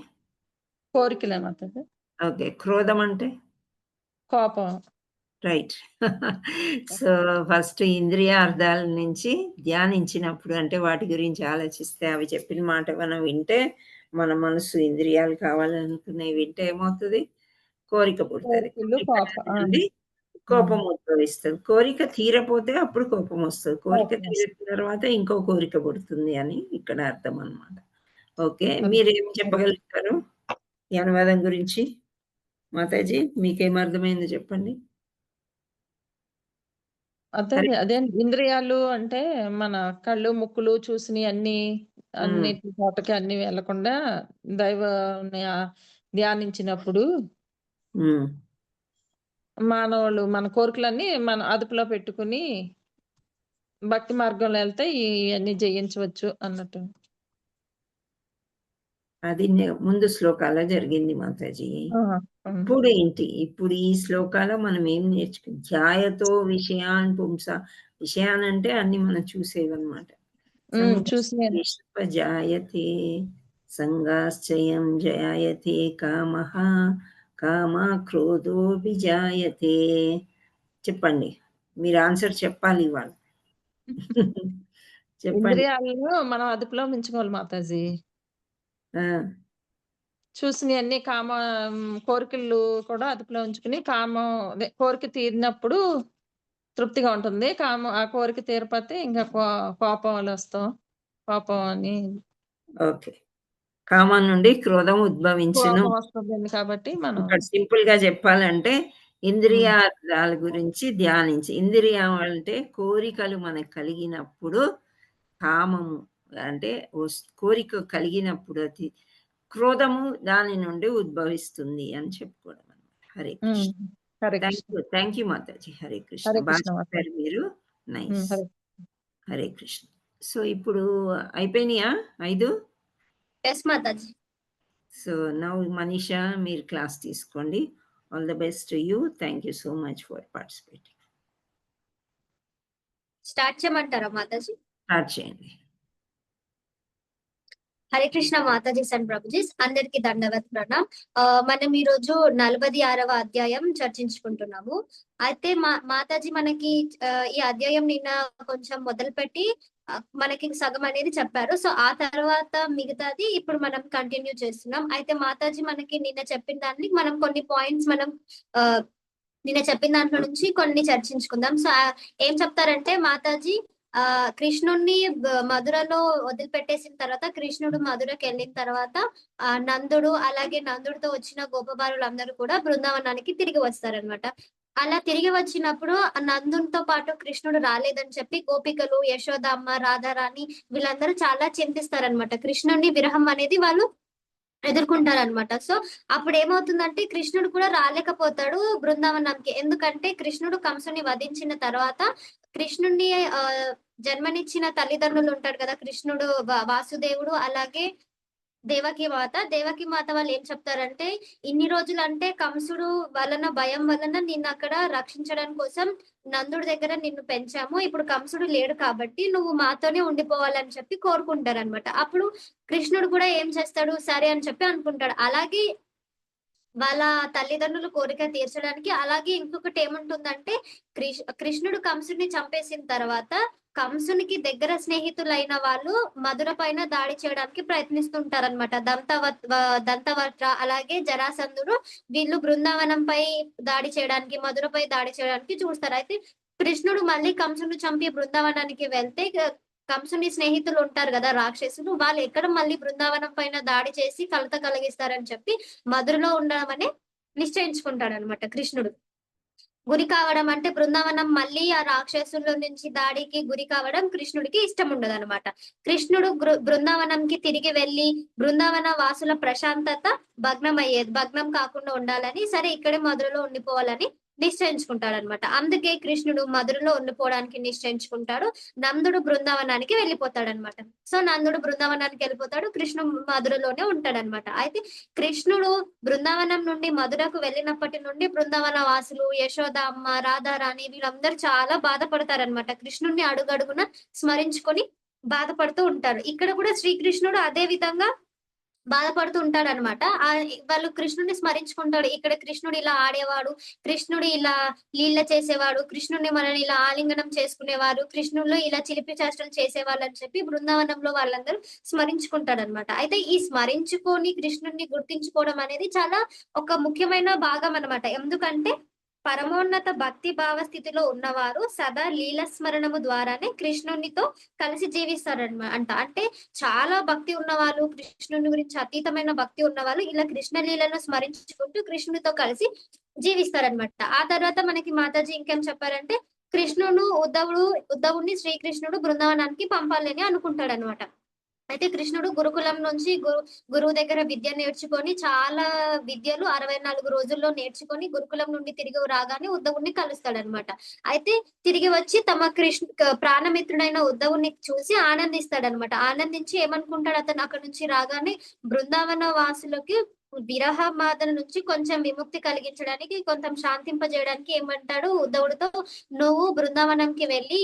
కోరికలే మాతాజీ. ఓకే. క్రోధం అంటే కోపం. రైట్. సో ఫస్ట్ ఇంద్రియార్థాల నుంచి ధ్యానించినప్పుడు, అంటే వాటి గురించి ఆలోచిస్తే, అవి చెప్పిన మాట మనం వింటే, మన మనసు ఇంద్రియాలు కావాలనుకునే వింటే ఏమవుతుంది? కోరిక పుడుతుంది. కోపం ఉద్భవిస్తుంది. కోరిక తీరపోతే అప్పుడు కోపం వస్తుంది. కోరిక తీరిన తర్వాత ఇంకో కోరిక పుడుతుంది అని ఇక్కడ అర్థం అన్నమాట. ఓకే, మీరేం చెప్పగలుగుతారు ఈ అనువాదం గురించి మాతాజీ? మీకేం అర్థమైందో చెప్పండి. అదే ఇంద్రియాలు అంటే మన కళ్ళు ముక్కులు చూసిని అన్నిటి చోటకి అన్ని వెళ్లకుండా దైవ ధ్యానించినప్పుడు మానవులు మన కోరికలన్నీ మన అదుపులో పెట్టుకుని భక్తి మార్గంలో వెళ్తే ఇవన్నీ జయించవచ్చు అన్నట్టు. అది ముందు శ్లోకాల్లో జరిగింది మాతాజీ. ఇప్పుడు ఏంటి? ఇప్పుడు ఈ శ్లోకాలో మనం ఏం నేర్చుకున్నాం? ధ్యాయతో విషయాన్ పుంస. విషయాన్ అంటే అన్ని మనం చూసేవన్నమాట. జాయతే సంగాశ్చయం జయాయతే కామః కామ క్రోధో విజాయతే. చెప్పండి, మీరు ఆన్సర్ చెప్పాలి ఇవాళ. చెప్పండి. ఇంద్రియాలను మనం అదుపులో ఉంచుకోవాలి మాతాజీ. చూసిన అన్ని కోరికలు కూడా అదుపులో ఉంచుకుని కోరిక తీరినప్పుడు తృప్తిగా ఉంటుంది. ఆ కోరిక తీరపోతే ఇంకా కోపాలు వస్తాం. కోపం అని ఓకే. కామం నుండి క్రోధం ఉద్భవించును కాబట్టి మనం సింపుల్ గా చెప్పాలంటే ఇంద్రియాల గురించి ధ్యానించి, ఇంద్రియం అంటే కోరికలు మనకు కలిగినప్పుడు, కామము అంటే కోరిక కలిగినప్పుడు అది క్రోధము దాని నుండి ఉద్భవిస్తుంది అని చెప్పుకోవడం అన్నమాట. హరే కృష్ణ. థ్యాంక్ యూ మాతాజీ. హరే కృష్ణ. బాగా మీరు నైస్. హరే కృష్ణ. సో ఇప్పుడు అయిపోయినాయా 5? ఎస్ మాతాజీ. సో నౌ మనీషా మీరు క్లాస్ తీసుకోండి. All the best to you. Thank you so much for participating. Start చేయమంటారా మాతాజీ? స్టార్ట్ చేయండి. హరే కృష్ణ మాతాజీస్ అండ్ ప్రభుజీస్, అందరికి దండవత్ ప్రణాం. మనం ఈ రోజు 46వ అధ్యాయం చర్చించుకుంటున్నాము. అయితే మాతాజీ మనకి ఈ అధ్యాయం నిన్న కొంచెం మొదలుపెట్టి మనకి సగం అనేది చెప్పారు. సో ఆ తర్వాత మిగతాది ఇప్పుడు మనం కంటిన్యూ చేస్తున్నాం. అయితే మాతాజీ మనకి నిన్న చెప్పిన దాన్ని మనం కొన్ని పాయింట్స్ నిన్న చెప్పిన దాంట్లో నుంచి కొన్ని చర్చించుకుందాం. సో ఏం చెప్తారంటే మాతాజీ, కృష్ణుడిని మధురలో వదిలిపెట్టేసిన తర్వాత, కృష్ణుడు మధురకి వెళ్ళిన తర్వాత నందుడు అలాగే నందుడితో వచ్చిన గోపబాలులందరూ కూడా బృందావనానికి తిరిగి వస్తారనమాట. అలా తిరిగి వచ్చినప్పుడు నందునితో పాటు కృష్ణుడు రాలేదని చెప్పి గోపికలు, యశోదమ్మ, రాధారాణి వీళ్ళందరూ చాలా చింతిస్తారనమాట. కృష్ణుడిని విరహం అనేది వాళ్ళు ఎదుర్కొంటారనమాట. సో అప్పుడు ఏమవుతుందంటే కృష్ణుడు కూడా రాలేకపోతాడు బృందావనంకి. ఎందుకంటే కృష్ణుడు కంసుని వధించిన తర్వాత కృష్ణుడిని జన్మనిచ్చిన తల్లిదండ్రులు ఉంటారు కదా, కృష్ణుడు వాసుదేవుడు అలాగే దేవకి మాత వాళ్ళు ఏం చెప్తారంటే, ఇన్ని రోజులు అంటే కంసుడు వలన భయం వలన నిన్ను అక్కడ రక్షించడం కోసం నందుడి దగ్గర నిన్ను పెంచాము, ఇప్పుడు కంసుడు లేడు కాబట్టి నువ్వు మాతోనే ఉండిపోవాలని చెప్పి కోరుకుంటారు అనమాట. అప్పుడు కృష్ణుడు కూడా ఏం చేస్తాడు, సరే అని చెప్పి అనుకుంటాడు. అలాగే వాళ్ళ తల్లిదండ్రుల కోరిక తీర్చడానికి. అలాగే ఇంకొకటి ఏముంటుందంటే కృష్ణుడు కంసుడిని చంపేసిన తర్వాత కంసునికి దగ్గర స్నేహితులైన వాళ్ళు మధుర పైన దాడి చేయడానికి ప్రయత్నిస్తుంటారనమాట. దంతవక్ర అలాగే జరాసంధుడు వీళ్ళు బృందావనంపై దాడి చేయడానికి, మధురపై దాడి చేయడానికి చూస్తారు. అయితే కృష్ణుడు మళ్ళీ కంసుని చంపి బృందావనానికి వెళ్తే కంసుని స్నేహితులు ఉంటారు కదా రాక్షసులు, వాళ్ళు ఎక్కడ మళ్ళీ బృందావనం పైన దాడి చేసి కలత కలిగిస్తారని చెప్పి మధురలో ఉండడమని నిశ్చయించుకుంటాడనమాట కృష్ణుడు. గురి కావడం అంటే బృందావనం మళ్ళీ ఆ రాక్షసుల నుంచి దాడికి గురి కావడం కృష్ణుడికి ఇష్టం ఉండదు అనమాట. కృష్ణుడు బృందావనంకి తిరిగి వెళ్లి బృందావన వాసుల ప్రశాంతత భగ్నం కాకుండా ఉండాలని, సరే ఇక్కడే మధురలో ఉండిపోవాలని నిశ్చయించుకుంటాడనమాట. అందుకే కృష్ణుడు మధురలో ఉండిపోవడానికి నిశ్చయించుకుంటాడు. నందుడు బృందావనానికి వెళ్ళిపోతాడనమాట. సో నందుడు బృందావనానికి వెళ్ళిపోతాడు, కృష్ణుడు మధురలోనే ఉంటాడనమాట. అయితే కృష్ణుడు బృందావనం నుండి మధురకు వెళ్ళినప్పటి నుండి బృందావన వాసులు, యశోద అమ్మ, రాధారాణి వీళ్ళందరూ చాలా బాధపడతారనమాట. కృష్ణుడిని అడుగడుగున స్మరించుకొని బాధపడుతూ ఉంటారు. ఇక్కడ కూడా శ్రీకృష్ణుడు అదే విధంగా బాధపడుతూ ఉంటాడు అనమాట. వాళ్ళు కృష్ణుడిని స్మరించుకుంటాడు. ఇక్కడ కృష్ణుడు ఇలా ఆడేవాడు, కృష్ణుడు ఇలా లీల చేసేవాడు, కృష్ణుడిని మనల్ని ఇలా ఆలింగనం చేసుకునేవారు, కృష్ణుల్లో ఇలా చిలిపి చేష్టలు చేసేవాళ్ళు అని చెప్పి బృందావనంలో వాళ్ళందరూ స్మరించుకుంటాడు అనమాట. అయితే ఈ స్మరించుకొని కృష్ణుడిని గుర్తించుకోవడం అనేది చాలా ఒక ముఖ్యమైన భాగం అనమాట. ఎందుకంటే పరమోన్నత భక్తి భావ స్థితిలో ఉన్నవారు సదా లీల స్మరణము ద్వారానే కృష్ణునితో కలిసి జీవిస్తారనమాట. అంటే చాలా భక్తి ఉన్నవాళ్ళు, కృష్ణుని గురించి అతీతమైన భక్తి ఉన్నవాళ్ళు ఇలా కృష్ణ లీలను స్మరించుకుంటూ కృష్ణునితో కలిసి జీవిస్తారనమాట. ఆ తర్వాత మనకి మాతాజీ ఇంకేం చెప్పారంటే ఉద్ధవుడిని శ్రీకృష్ణుడు బృందావనానికి పంపాలని అనుకుంటాడు అనమాట. అయితే కృష్ణుడు గురుకులం నుంచి గురువు దగ్గర విద్య నేర్చుకొని చాలా విద్యలు 64 రోజుల్లో నేర్చుకొని గురుకులం నుండి తిరిగి రాగానే ఉద్ధవుడిని కలుస్తాడనమాట. అయితే తిరిగి వచ్చి తమ ప్రాణమిత్రుడైన ఉద్ధవుడిని చూసి ఆనందిస్తాడనమాట. ఆనందించి ఏమనుకుంటాడు అతను అక్కడ నుంచి రాగానే బృందావన వాసులకి విరహ బాధల నుంచి కొంచెం విముక్తి కలిగించడానికి, కొంచెం శాంతింపజేయడానికి ఏమంటాడు ఉద్ధవుడితో, నువ్వు బృందావనంకి వెళ్ళి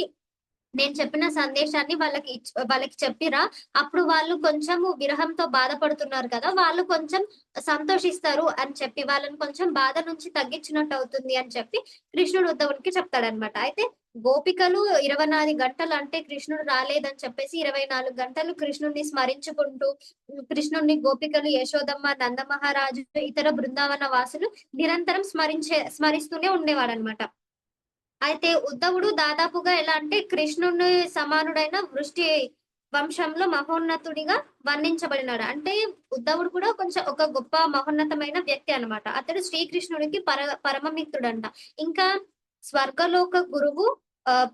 నేను చెప్పిన సందేశాన్ని వాళ్ళకి చెప్పిరా, అప్పుడు వాళ్ళు కొంచెము విరహంతో బాధపడుతున్నారు కదా, వాళ్ళు కొంచెం సంతోషిస్తారు అని చెప్పి వాళ్ళని కొంచెం బాధ నుంచి తగ్గించినట్టు అవుతుంది అని చెప్పి కృష్ణుడు ఉద్ధవునికి చెప్తాడనమాట. అయితే గోపికలు 24 గంటలు అంటే కృష్ణుడు రాలేదని చెప్పేసి 24 గంటలు కృష్ణుడిని స్మరించుకుంటూ కృష్ణుడిని గోపికలు, యశోదమ్మ, నందమహారాజు, ఇతర బృందావన వాసులు నిరంతరం స్మరిస్తూనే ఉండేవాడనమాట. అయితే ఉద్ధవుడు దాదాపుగా ఎలా అంటే కృష్ణుని సమానుడైన వృష్టి వంశంలో మహోన్నతుడిగా వర్ణించబడినాడు. అంటే ఉద్ధవుడు కూడా కొంచెం ఒక గొప్ప మహోన్నతమైన వ్యక్తి అనమాట. అతడు శ్రీకృష్ణుడికి పరమమిత్రుడంట. ఇంకా స్వర్గలోక గురువు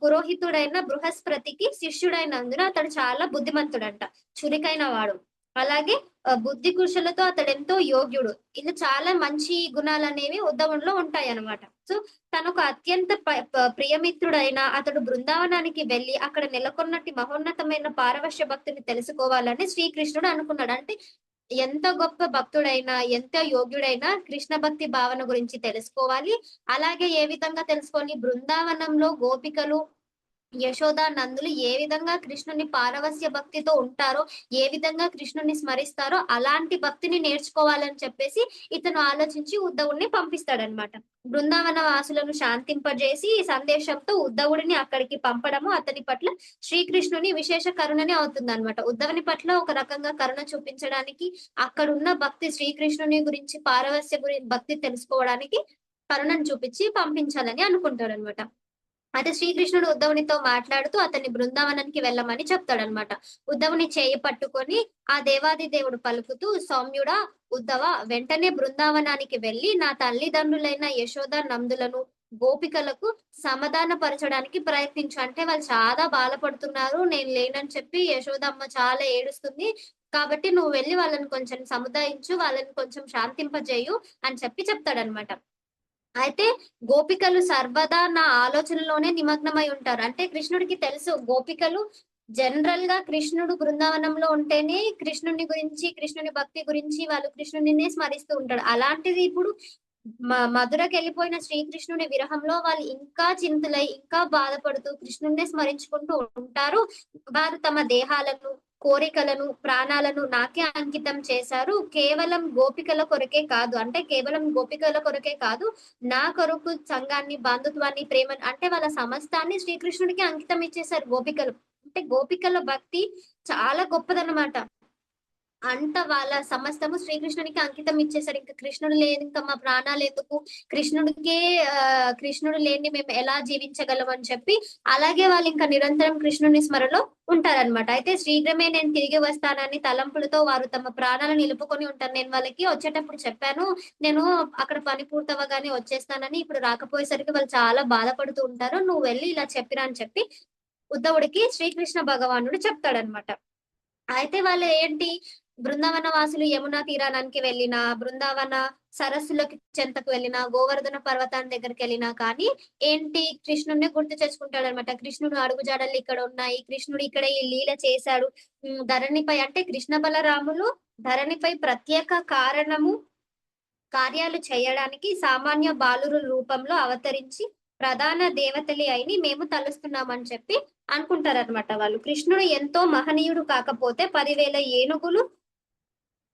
పురోహితుడైన బృహస్పతికి శిష్యుడైనందున అతడు చాలా బుద్ధిమంతుడంట, చురికైన వాడు. అలాగే బుద్ధి కుశలతో అతడు ఎంతో యోగ్యుడు. ఇలా చాలా మంచి గుణాలు అనేవి ఉద్ధవుడిలో ఉంటాయి అనమాట. సో తనకు అత్యంత ప్రియమిత్రుడైన అతడు బృందావనానికి వెళ్ళి అక్కడ నెలకొన్నట్టు మహోన్నతమైన పారవశ్య భక్తిని తెలుసుకోవాలని శ్రీకృష్ణుడు అనుకున్నాడు. అంటే ఎంత గొప్ప భక్తుడైనా, ఎంత యోగ్యుడైనా కృష్ణ భక్తి భావన గురించి తెలుసుకోవాలి. అలాగే ఏ విధంగా తెలుసుకోవాలి, బృందావనంలో గోపికలు, యశోద, నందులు ఏ విధంగా కృష్ణుని పారవస్య భక్తితో ఉంటారో, ఏ విధంగా కృష్ణుని స్మరిస్తారో అలాంటి భక్తిని నేర్చుకోవాలని చెప్పేసి ఇతను ఆలోచించి ఉద్ధవుడిని పంపిస్తాడనమాట. బృందావన వాసులను శాంతింపజేసి ఈ సందేశంతో ఉద్ధవుడిని అక్కడికి పంపడము అతని పట్ల శ్రీకృష్ణుని విశేష కరుణనే అవుతుంది అనమాట. ఉద్ధవుని పట్ల ఒక రకంగా కరుణ చూపించడానికి, అక్కడున్న భక్తి శ్రీకృష్ణుని గురించి పారవస్య భక్తి తెలుసుకోవడానికి కరుణను చూపించి పంపించాలని అనుకుంటాడు అనమాట. అయితే శ్రీకృష్ణుడు ఉద్ధవునితో మాట్లాడుతూ అతన్ని బృందావనానికి వెళ్ళమని చెప్తాడనమాట. ఉద్ధవుని చేయి పట్టుకొని ఆ దేవాది దేవుడు పలుకుతూ, సౌమ్యుడా ఉద్ధవ, వెంటనే బృందావనానికి వెళ్ళి నా తల్లిదండ్రులైన యశోద, నందులను, గోపికలకు సమాధాన పరచడానికి ప్రయత్నించు. అంటే వాళ్ళు చాలా బాధపడుతున్నారు, నేను లేనని చెప్పి యశోదమ్మ చాలా ఏడుస్తుంది, కాబట్టి నువ్వు వెళ్ళి వాళ్ళని కొంచెం సముదాయించు, వాళ్ళని కొంచెం శాంతింపజేయు అని చెప్పి చెప్తాడనమాట. అయితే గోపికలు సర్వదా నా ఆలోచనలోనే నిమగ్నమై ఉంటారు. అంటే కృష్ణుడికి తెలుసు గోపికలు జనరల్ గా కృష్ణుడు బృందావనంలో ఉంటేనే కృష్ణుని గురించి, కృష్ణుని భక్తి గురించి వాళ్ళు కృష్ణుడినే స్మరిస్తూ ఉంటాడు. అలాంటిది ఇప్పుడు మధురకు వెళ్ళిపోయిన శ్రీకృష్ణుని విరహంలో వాళ్ళు ఇంకా చింతలై ఇంకా బాధపడుతూ కృష్ణుడినే స్మరించుకుంటూ ఉంటారు. వారు తమ దేహాలను, కోరికలను ప్రాణాలను నాకే అంకితం చేశారు. కేవలం గోపికల కొరకే కాదు, అంటే కేవలం గోపికల కొరకే కాదు, నా కొరకు సంఘాన్ని, బంధుత్వాన్ని, ప్రేమను, అంటే వాళ్ళ సమస్తాన్ని శ్రీకృష్ణుడికి అంకితం ఇచ్చేశారు గోపికలు. అంటే గోపికల భక్తి చాలా గొప్పదన్నమాట. అంత వాళ్ళ సమస్తము శ్రీకృష్ణునికి అంకితం ఇచ్చేసారు. ఇంకా కృష్ణుడు లేదు, ఇంకా మా ప్రాణాలు ఎందుకు, కృష్ణుడికే కృష్ణుడు లేని మేము ఎలా జీవించగలం అని చెప్పి, అలాగే వాళ్ళు ఇంకా నిరంతరం కృష్ణుని స్మరణలో ఉంటారనమాట. అయితే శీఘ్రమే నేను తిరిగి వస్తానని తలంపులతో వారు తమ ప్రాణాలను నిలుపుకొని ఉంటారు. నేను వాళ్ళకి వచ్చేటప్పుడు చెప్పాను, నేను అక్కడ పని పూర్తవగానే వచ్చేస్తానని. ఇప్పుడు రాకపోయేసరికి వాళ్ళు చాలా బాధపడుతూ ఉంటారు. నువ్వు వెళ్ళి ఇలా చెప్పిరా అని చెప్పి ఉద్ధవుడికి శ్రీకృష్ణ భగవానుడు చెప్తాడనమాట. అయితే వాళ్ళు ఏంటి, బృందావన వాసులు యమునా తీరానికి వెళ్ళినా, బృందావన సరస్సులోకి చెంతకు వెళ్ళినా, గోవర్ధన పర్వతాన్ని దగ్గరికి వెళ్ళినా కానీ ఏంటి, కృష్ణుడిని గుర్తు చేసుకుంటాడు అనమాట. కృష్ణుడు అడుగుజాడలు ఇక్కడ ఉన్నాయి, కృష్ణుడు ఇక్కడ ఈ లీల చేశాడు. ధరణిపై, అంటే కృష్ణ బలరాములు ధరణిపై ప్రత్యేక కార్యాలు చేయడానికి సామాన్య బాలురు రూపంలో అవతరించి ప్రధాన దేవతలి అయిని మేము తలుస్తున్నామని చెప్పి అనుకుంటారనమాట వాళ్ళు. కృష్ణుడు ఎంతో మహనీయుడు కాకపోతే 10,000 ఏనుగులు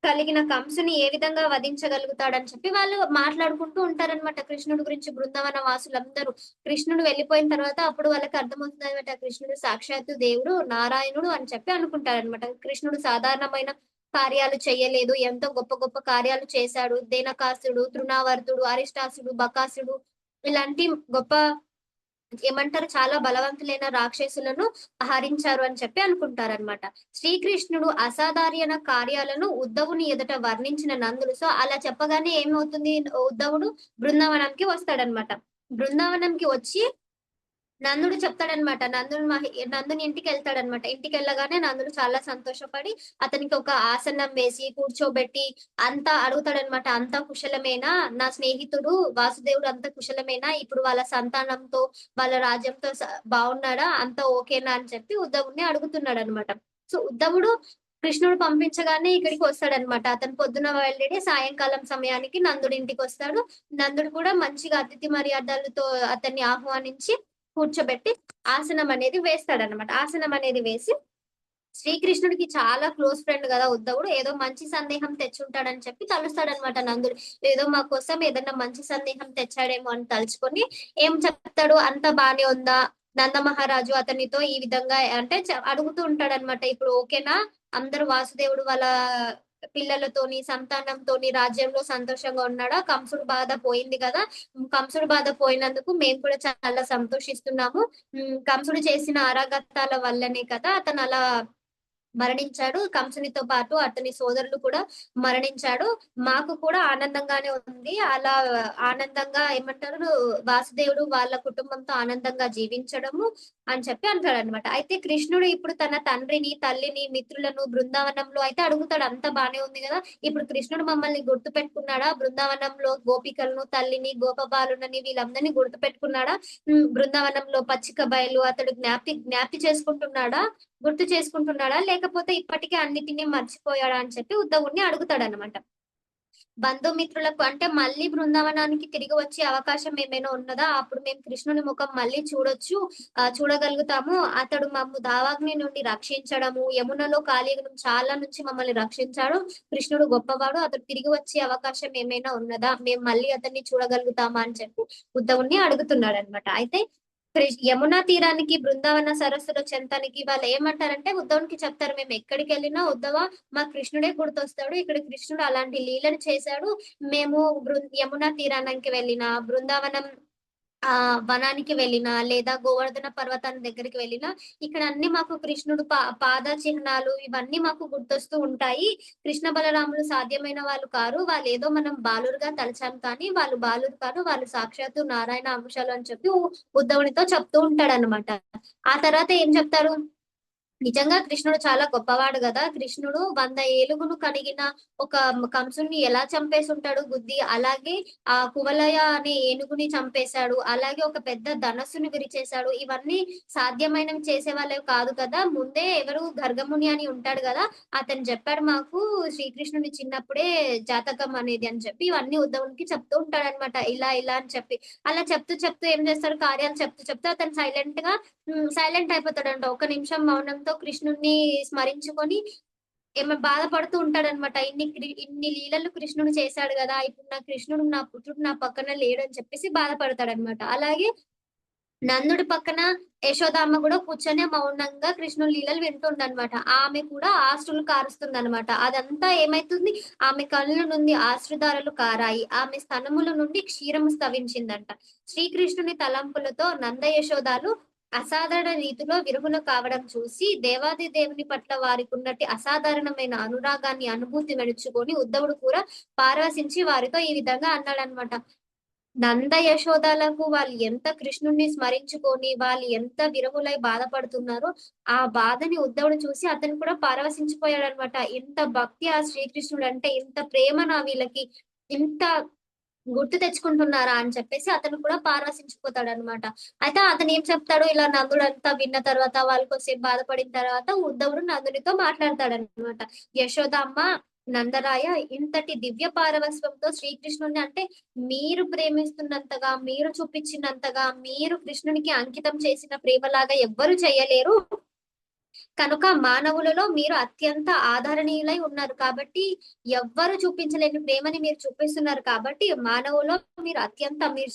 కలిగిన కంసుని ఏ విధంగా వధించగలుగుతాడని చెప్పి వాళ్ళు మాట్లాడుకుంటూ ఉంటారనమాట కృష్ణుడి గురించి. బృందావన వాసులందరూ కృష్ణుడు వెళ్ళిపోయిన తర్వాత అప్పుడు వాళ్ళకి అర్థమవుతుంది అనమాట, కృష్ణుడు సాక్షాత్తు దేవుడు, నారాయణుడు అని చెప్పి అనుకుంటారనమాట. కృష్ణుడు సాధారణమైన కార్యాలు చేయలేదు, ఎంతో గొప్ప గొప్ప కార్యాలు చేశాడు. దేనకాసుడు, తృణావర్తుడు, అరిష్టాసుడు, బకాసుడు ఇలాంటి గొప్ప ఏమంటారు, చాలా బలవంతులైన రాక్షసులను హరించారు అని చెప్పి అనుకుంటారనమాట. శ్రీకృష్ణుడు అసాధారణ కార్యాలను ఉద్ధవుని ఎదుట వర్ణించిన నందుడు. సో అలా చెప్పగానే ఏమవుతుంది, ఉద్ధవుడు బృందావనంకి వస్తాడనమాట. బృందావనంకి వచ్చి నందుడు చెప్తాడనమాట, నందుని ఇంటికి వెళ్తాడనమాట. ఇంటికి వెళ్ళగానే నందుడు చాలా సంతోషపడి అతనికి ఒక ఆసనం వేసి కూర్చోబెట్టి అంతా అడుగుతాడనమాట, అంతా కుశలమేనా, నా స్నేహితుడు వాసుదేవుడు అంత కుశలమేనా, ఇప్పుడు వాళ్ళ సంతానంతో వాళ్ళ రాజ్యంతో బాగున్నాడా, అంతా ఓకేనా అని చెప్పి ఉద్ధవుడిని అడుగుతున్నాడు అనమాట. సో ఉద్ధవుడు కృష్ణుడు పంపించగానే ఇక్కడికి వస్తాడనమాట. అతను పొద్దున వెళ్ళి సాయంకాలం సమయానికి నందుడి ఇంటికి వస్తాడు. నందుడు కూడా మంచిగా అతిథి మర్యాదలతో అతన్ని ఆహ్వానించి కూర్చోబెట్టి ఆసనం అనేది వేస్తాడనమాట. ఆసనం అనేది వేసి, శ్రీకృష్ణుడికి చాలా క్లోజ్ ఫ్రెండ్ కదా ఉద్ధవుడు, ఏదో మంచి సందేహం తెచ్చుంటాడని చెప్పి తలుస్తాడనమాట నందుడు. ఏదో మా కోసం ఏదైనా మంచి సందేహం తెచ్చాడేమో అని తలుచుకొని ఏం చెప్తాడు, అంత బానే ఉందా, నంద మహారాజు అతనితో ఈ విధంగా అంటే అడుగుతూ ఉంటాడనమాట. ఇప్పుడు ఓకేనా, అందరూ వాసుదేవుడు వాళ్ళ పిల్లలతోని సంతానంతోని రాజ్యంలో సంతోషంగా ఉన్నాడా, కంసుడు బాధ పోయింది కదా, కంసుడు బాధ పోయినందుకు మేము కూడా చాలా సంతోషిస్తున్నాము. కంసుడు చేసిన అరాగతాల వల్లనే కదా అతను అలా మరణించాడు, కంసునితో పాటు అతని సోదరులు కూడా మరణించాడు, మాకు కూడా ఆనందంగానే ఉంది. అలా ఆనందంగా ఏమంటారు, వాసుదేవుడు వాళ్ళ కుటుంబంతో ఆనందంగా జీవించడము అని చెప్పి అంటాడు అనమాట. అయితే కృష్ణుడు ఇప్పుడు తన తండ్రిని, తల్లిని, మిత్రులను బృందావనంలో అయితే అడుగుతాడు, అంత బానే ఉంది కదా, ఇప్పుడు కృష్ణుడు మమ్మల్ని గుర్తు పెట్టుకున్నాడా, బృందావనంలో గోపికలను, తల్లిని, గోపబాలునని వీళ్ళందరినీ గుర్తు పెట్టుకున్నాడా, బృందావనంలో పచ్చిక బయలు అతడు జ్ఞాప్తి చేసుకుంటున్నాడా, గుర్తు చేసుకుంటున్నాడా, లేకపోతే ఇప్పటికే అన్నిటినీ మర్చిపోయాడా అని చెప్పి ఉద్ధవుడిని అడుగుతాడు అనమాట. బంధుమిత్రులకు అంటే మళ్ళీ బృందావనానికి తిరిగి వచ్చే అవకాశం ఏమైనా ఉన్నదా, అప్పుడు మేము కృష్ణుని ముఖం మళ్ళీ చూడగలుగుతాము, అతడు మమ్ము దావాగ్ని నుండి రక్షించడము, యమునలో కాళీయుగం చాలా నుంచి మమ్మల్ని రక్షించాడు, కృష్ణుడు గొప్పవాడు, అతడు తిరిగి వచ్చే అవకాశం ఏమైనా ఉన్నదా, మేము మళ్ళీ అతన్ని చూడగలుగుతామా అని చెప్పి ఉద్ధవుడిని అడుగుతున్నాడు అనమాట. అయితే యమునా తీరానికి, బృందావన సరస్సులో చెంతానికి వాళ్ళు ఏమంటారంటే ఉద్ధవునికి చెప్తారు, మేము ఎక్కడికి వెళ్ళినా ఉద్ధవ మా కృష్ణుడే గుర్తొస్తాడు, ఇక్కడ కృష్ణుడు అలాంటి లీలను చేశాడు, మేము యమునా తీరానికి వెళ్ళినా, బృందావనం వనానికి వెళ్ళినా, లేదా గోవర్ధన పర్వతాన్ని దగ్గరికి వెళ్ళినా, ఇక్కడ అన్ని మాకు కృష్ణుడు పాద చిహ్నాలు ఇవన్నీ మాకు గుర్తొస్తూ ఉంటాయి. కృష్ణ బలరాములు సాధ్యమైన వాళ్ళు కారు, వాళ్ళు ఏదో మనం బాలురుగా తలచాం కానీ వాళ్ళు బాలురు కారు, వాళ్ళు సాక్షాత్తు నారాయణ అంశాలు అని చెప్పి ఉద్ధవునితో చెప్తూ ఉంటాడు అనమాట. ఆ తర్వాత ఏం చెప్తారు, నిజంగా కృష్ణుడు చాలా గొప్పవాడు కదా, కృష్ణుడు 100 ఏలుగును కడిగిన ఒక కంసుని ఎలా చంపేసి ఉంటాడు గుద్ది, అలాగే ఆ కువలయ అనే ఏనుగుని చంపేశాడు, అలాగే ఒక పెద్ద ధనస్సుని విరిచేశాడు, ఇవన్నీ సాధ్యమైనవి చేసే వాళ్ళే కాదు కదా, ముందే ఎవరు గర్గముని అని ఉంటాడు కదా, అతను చెప్పాడు మాకు శ్రీకృష్ణుని చిన్నప్పుడే జాతకం అనేది అని చెప్పి ఇవన్నీ ఉద్ధవునికి చెప్తూ ఉంటాడు అనమాట. ఇలా ఇలా అని చెప్పి అలా చెప్తూ ఏం చేస్తాడు, కార్యాలు చెప్తూ అతను సైలెంట్ అయిపోతాడంట. ఒక నిమిషం మౌనంతో హృదయంతో కృష్ణుణ్ణి స్మరించుకొని ఏమో బాధపడుతూ ఉంటాడనమాట. ఇన్ని లీలలు కృష్ణుడు చేశాడు కదా, ఇప్పుడు నా కృష్ణుడు నా పుత్రుడు నా పక్కన లేడు అని చెప్పేసి బాధపడతాడనమాట. అలాగే నందుడి పక్కన యశోదామ్మ కూడా కూర్చొని మౌనంగా కృష్ణుడి లీలలు వింటుందన్నమాట. ఆమె కూడా ఆశ్రులు కారుస్తుంది అనమాట. అదంతా ఏమైతుంది, ఆమె కళ్ళ నుండి ఆశ్రుధారలు కారాయి, ఆమె స్తనముల నుండి క్షీరము స్తవించిందంట. శ్రీకృష్ణుని తలంపులతో నంద యశోదాలు అసాధారణ రీతిలో విరుగులు కావడం చూసి దేవాది దేవుని పట్ల వారికి ఉన్నట్టు అసాధారణమైన అనురాగాన్ని అనుభూతి మెడుచుకొని ఉద్ధవుడు కూడా పారవశించి వారితో ఈ విధంగా అన్నాడనమాట. నంద యశోదాలకు వాళ్ళు ఎంత కృష్ణుణ్ణి స్మరించుకొని వాళ్ళు ఎంత విరహులై బాధపడుతున్నారో ఆ బాధని ఉద్ధవుడు చూసి అతను కూడా పారవశించిపోయాడు అనమాట. ఇంత భక్తి ఆ శ్రీకృష్ణుడు అంటే, ఇంత ప్రేమ నా వీళ్ళకి ఇంత గుర్తు తెచ్చుకుంటున్నారా అని చెప్పేసి అతను కూడా పారవశించిపోతాడు అనమాట. అయితే అతను ఏం చెప్తాడు, ఇలా నందుడంతా విన్న తర్వాత వాళ్ళు కొద్దిసేపు బాధపడిన తర్వాత ఉద్ధవుడు నందునితో మాట్లాడతాడు అనమాట. యశోదమ్మ, నందరాయ, ఇంతటి దివ్య పారవస్వంతో శ్రీకృష్ణుని అంటే మీరు ప్రేమిస్తున్నంతగా, మీరు చూపించినంతగా, మీరు కృష్ణునికి అంకితం చేసిన ప్రేమలాగా ఎవ్వరు చేయలేరు. కనుక మానవులలో మీరు అత్యంత ఆదరణీయులై ఉన్నారు కాబట్టి, ఎవ్వరు చూపించలేని ప్రేమని మీరు చూపిస్తున్నారు కాబట్టి మానవులో మీరు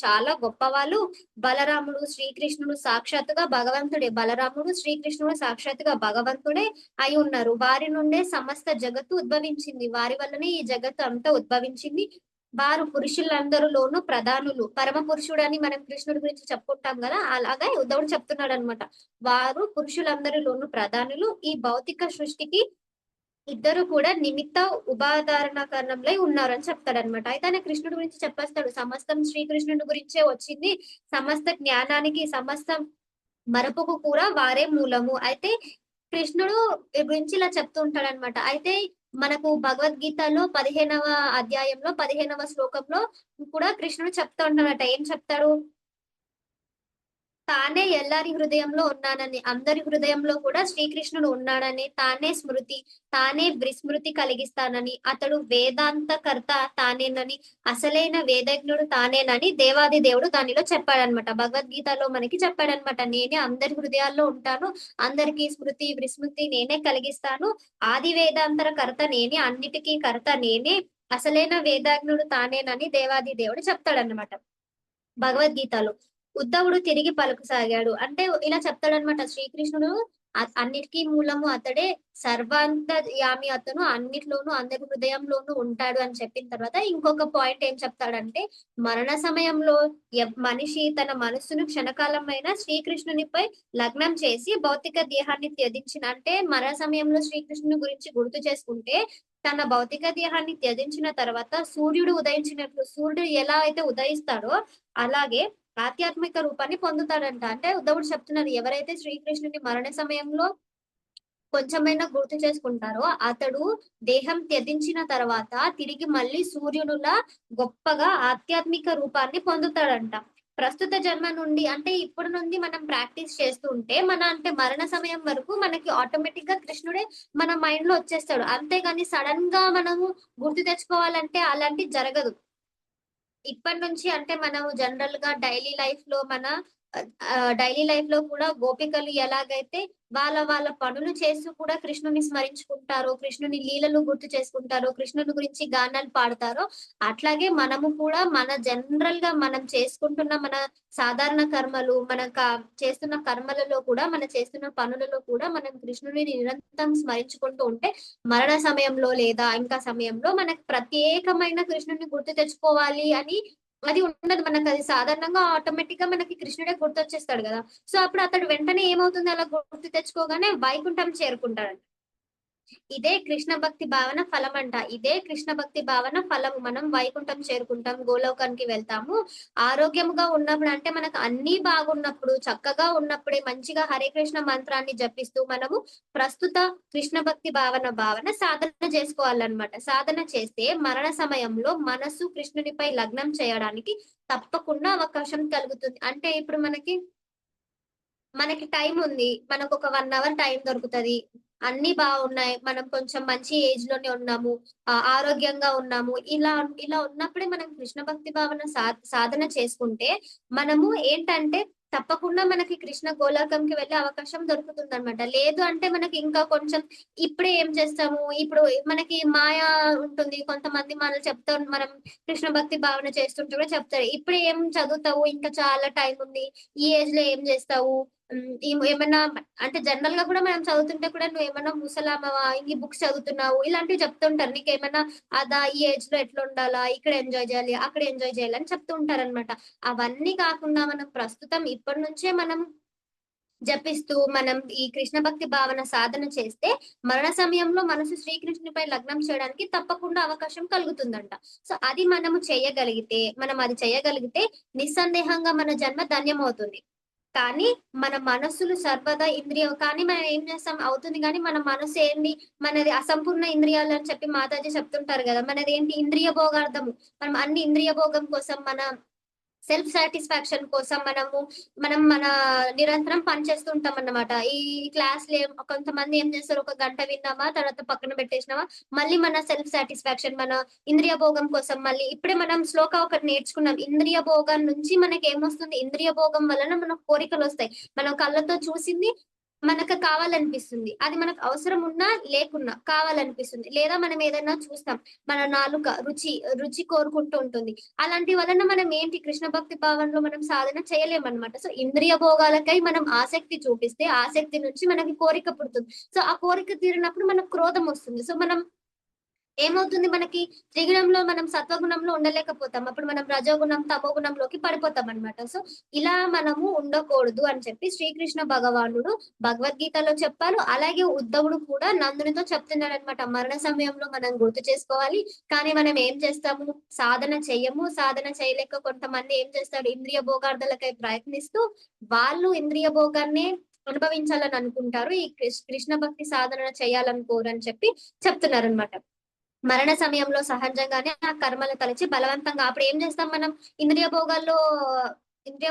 చాలా గొప్పవాళ్ళు. బలరాముడు శ్రీకృష్ణుడు సాక్షాత్తుగా భగవంతుడే, బలరాముడు శ్రీకృష్ణుడు సాక్షాత్తుగా భగవంతుడే అయి ఉన్నారు. వారి నుండే సమస్త జగత్తు ఉద్భవించింది, వారి వల్లనే ఈ జగత్తు అంతా ఉద్భవించింది. వారు పురుషులందరిలోనూ ప్రధానులు. పరమ పురుషుడు అని మనం కృష్ణుడి గురించి చెప్పుకుంటాం కదా, అలాగా ఉద్ధవుడు చెప్తున్నాడు అనమాట. వారు పురుషులందరిలోనూ ప్రధానులు. ఈ భౌతిక సృష్టికి ఇద్దరు కూడా నిమిత్త ఉపాదారణ కారణంలో ఉన్నారు అని చెప్తాడనమాట. అయితే ఆయన కృష్ణుడి గురించి చెప్పేస్తాడు. సమస్తం శ్రీకృష్ణుడి గురించే వచ్చింది, సమస్త జ్ఞానానికి సమస్త మరపుకు కూడా వారే మూలము. అయితే కృష్ణుడు గురించి ఇలా చెప్తూ ఉంటాడనమాట. అయితే మనకు భగవద్గీతలో 15వ అధ్యాయంలో 15వ శ్లోకంలో కూడా కృష్ణుడు చెప్తా ఉంటాడట. ఏం చెప్తాడు, తానే ఎల్లరి హృదయంలో ఉన్నానని, అందరి హృదయంలో కూడా శ్రీకృష్ణుడు ఉన్నాడని, తానే స్మృతి, తానే విస్మృతి కలిగిస్తానని, అతడు వేదాంత కర్త తానేనని, అసలైన వేదజ్ఞుడు తానేనని దేవాది దేవుడు దానిలో చెప్పాడనమాట. భగవద్గీతలో మనకి చెప్పాడనమాట. నేనే అందరి హృదయాల్లో ఉంటాను, అందరికీ స్మృతి విస్మృతి నేనే కలిగిస్తాను, ఆది వేదాంతర కర్త నేనే, అన్నిటికీ కర్త నేనే, అసలైన వేదాజ్ఞుడు తానేనని దేవాది దేవుడు చెప్తాడనమాట భగవద్గీతలో. ఉద్ధవుడు తిరిగి పలుకసాగాడు. అంటే ఇలా చెప్తాడనమాట. శ్రీకృష్ణుడు అన్నిటికీ మూలము అతడే, సర్వాంతర్యామి అతను, అన్నిట్లోనూ అందరి హృదయంలోనూ ఉంటాడు అని చెప్పిన తర్వాత ఇంకొక పాయింట్ ఏం చెప్తాడంటే, మరణ సమయంలో మనిషి తన మనస్సును క్షణకాలమైన శ్రీకృష్ణునిపై లగ్నం చేసి భౌతిక దేహాన్ని త్యజించిన, అంటే మరణ సమయంలో శ్రీకృష్ణుని గురించి గుర్తు చేసుకుంటే తన భౌతిక దేహాన్ని త్యజించిన తర్వాత సూర్యుడు ఉదయించినట్లు, సూర్యుడు ఎలా అయితే ఉదయిస్తాడో అలాగే ఆధ్యాత్మిక రూపాన్ని పొందుతాడంట. అంటే ఉద్ధవుడు చెప్తున్నారు, ఎవరైతే శ్రీకృష్ణుని మరణ సమయంలో కొంచెమైనా గుర్తు చేసుకుంటారో అతడు దేహం త్యజించిన తర్వాత తిరిగి మళ్ళీ సూర్యుడులా గొప్పగా ఆధ్యాత్మిక రూపాన్ని పొందుతాడంట. ప్రస్తుత జన్మ నుండి అంటే ఇప్పుడు నుండి మనం ప్రాక్టీస్ చేస్తూ ఉంటే అంటే మరణ సమయం వరకు మనకి ఆటోమేటిక్ గా కృష్ణుడే మన మైండ్ లో వచ్చేస్తాడు. అంతేగాని సడన్ గా మనము గుర్తు తెచ్చుకోవాలంటే అలాంటి జరగదు. ఇప్పటి నుంచి అంటే మనం జనరల్ గా డైలీ లైఫ్ లో కూడా గోపికలు ఎలాగైతే వాళ్ళ పనులు చేస్తూ కూడా కృష్ణుని స్మరించుకుంటారో, కృష్ణుని లీలలు గుర్తు చేసుకుంటారో, కృష్ణుని గురించి గానాలు పాడతారో, అట్లాగే మనము కూడా మన జనరల్ గా మనం చేసుకుంటున్న మన సాధారణ కర్మలు, చేస్తున్న కర్మలలో కూడా, మన చేస్తున్న పనులలో కూడా మనం కృష్ణుని నిరంతరం స్మరించుకుంటూ ఉంటే మరణ సమయంలో లేదా ఇంకా సమయంలో మనకు ప్రత్యేకమైన కృష్ణుని గుర్తు తెచ్చుకోవాలి అని అది ఉండదు మనకు. అది సాధారణంగా ఆటోమేటిక్ గా మనకి కృష్ణుడే గుర్తొచ్చేస్తాడు కదా. సో అప్పుడు అతడు వెంటనే ఏమవుతుంది, అలా గుర్తు తెచ్చుకోగానే వైకుంఠం చేరుకుంటాడు. ఇదే కృష్ణ భక్తి భావన ఫలం అంట. ఇదే కృష్ణ భక్తి భావన ఫలము. మనం వైకుంఠం చేరుకుంటాం, గోలోకానికి వెళ్తాము. ఆరోగ్యముగా ఉన్నప్పుడు అంటే మనకు అన్ని బాగున్నప్పుడు, చక్కగా ఉన్నప్పుడే మంచిగా హరే కృష్ణ మంత్రాన్ని జపిస్తూ మనము ప్రస్తుత కృష్ణ భక్తి భావన సాధన చేసుకోవాలన్నమాట. సాధన చేస్తే మరణ సమయంలో మనసు కృష్ణునిపై లగ్నం చేయడానికి తప్పకుండా అవకాశం కలుగుతుంది. అంటే ఇప్పుడు మనకి టైం ఉంది, మనకు ఒక 1 hour టైం దొరుకుతుంది, అన్ని బాగున్నాయి, మనం కొంచెం మంచి ఏజ్ లోనే ఉన్నాము, ఆరోగ్యంగా ఉన్నాము, ఇలా ఉన్నప్పుడే మనం కృష్ణ భక్తి భావన సాధన చేసుకుంటే మనము ఏంటంటే తప్పకుండా మనకి కృష్ణ గోలోకంకి వెళ్ళే అవకాశం దొరుకుతుంది అనమాట. లేదు అంటే మనకి ఇంకా కొంచెం ఇప్పుడే ఏం చేస్తాము, ఇప్పుడు మనకి మాయ ఉంటుంది. కొంతమంది మనల్ని చెప్తారు, మనం కృష్ణ భక్తి భావన చేస్తుంటే కూడా చెప్తారు, ఇప్పుడే ఏం చదువుతావు, ఇంకా చాలా టైం ఉంది, ఈ ఏజ్ లో ఏం చేస్తావు, ఏమన్నా అంటే జనరల్ గా కూడా మనం చదువుతుంటే కూడా నువ్వు ఏమన్నా ముసలామవా, ఈ బుక్స్ చదువుతున్నావు, ఇలాంటివి చెప్తుంటారు. నీకేమన్నా అదా ఈ ఏజ్ లో ఎట్లా ఉండాలా, ఇక్కడ ఎంజాయ్ చేయాలి, అక్కడ ఎంజాయ్ చేయాలి అని చెప్తూ ఉంటారు అనమాట. అవన్నీ కాకుండా మనం ప్రస్తుతం ఇప్పటి నుంచే మనం జపిస్తూ మనం ఈ కృష్ణ భక్తి భావన సాధన చేస్తే మరణ సమయంలో మనసు శ్రీకృష్ణునిపై లగ్నం చేయడానికి తప్పకుండా అవకాశం కలుగుతుందంట. సో అది మనము చేయగలిగితే నిస్సందేహంగా మన జన్మ ధన్యమవుతుంది. కానీ మన మనస్సులు సర్వదా కానీ మనం ఏం చేస్తాం అవుతుంది, కానీ మన మనసు ఏంటి, మనది అసంపూర్ణ ఇంద్రియాలు అని చెప్పి మాతాజీ చెప్తుంటారు కదా. మనది ఏంటి, ఇంద్రియ భోగార్థము. మనం అన్ని ఇంద్రియ భోగం కోసం, మన సెల్ఫ్ సాటిస్ఫాక్షన్ కోసం మనం మన నిరంతరం పనిచేస్తూ ఉంటాం అన్నమాట. ఈ క్లాస్ కొంతమంది ఏం చేస్తారు, ఒక గంట విన్నామా తర్వాత పక్కన పెట్టేసినామా, మళ్ళీ మన సెల్ఫ్ సాటిస్ఫాక్షన్, మన ఇంద్రియ భోగం కోసం మళ్ళీ ఇప్పుడే మనం శ్లోక ఒకటి నేర్చుకున్నాం. ఇంద్రియ భోగం నుంచి మనకి ఏమొస్తుంది, ఇంద్రియ భోగం వలన మనకు కోరికలు వస్తాయి. మనం కళ్ళతో చూసింది మనకు కావాలనిపిస్తుంది, అది మనకు అవసరం ఉన్నా లేకున్నా కావాలనిపిస్తుంది. లేదా మనం ఏదైనా చూస్తాం, మన నాలుక రుచి కోరుకుంటూ ఉంటుంది. అలాంటి వలన మనం ఏంటి, కృష్ణ భక్తి భావనలో మనం సాధన చేయలేమన్నమాట. సో ఇంద్రియ భోగాలకై మనం ఆసక్తి చూపిస్తే ఆసక్తి నుంచి మనకి కోరిక పుడుతుంది. సో ఆ కోరిక తీరినప్పుడు మనకు క్రోధం వస్తుంది. సో మనం ఏమవుతుంది, మనకి త్రిగుణంలో మనం సత్వగుణంలో ఉండలేకపోతాం. అప్పుడు మనం రజోగుణం తమోగుణంలోకి పడిపోతాం అనమాట. సో ఇలా మనము ఉండకూడదు అని చెప్పి శ్రీకృష్ణ భగవానుడు భగవద్గీతలో చెప్పారు. అలాగే ఉద్ధవుడు కూడా నందునితో చెప్తున్నాడు అనమాట. మరణ సమయంలో మనం గుర్తు చేసుకోవాలి, కానీ మనం ఏం చేస్తాము, సాధన చెయ్యము. సాధన చేయలేక కొంతమంది ఏం చేస్తారు, ఇంద్రియ భోగార్థాలకై ప్రయత్నిస్తూ వాళ్ళు ఇంద్రియ భోగాన్ని అనుభవించాలని అనుకుంటారు. ఈ కృష్ణ భక్తి సాధన చేయాలనుకోరు అని చెప్పి చెప్తున్నారు అనమాట. మరణ సమయంలో సహజంగానే ఆ కర్మలు తలచి బలవంతంగా అప్పుడు ఏం చేస్తాం, మనం ఇంద్రియ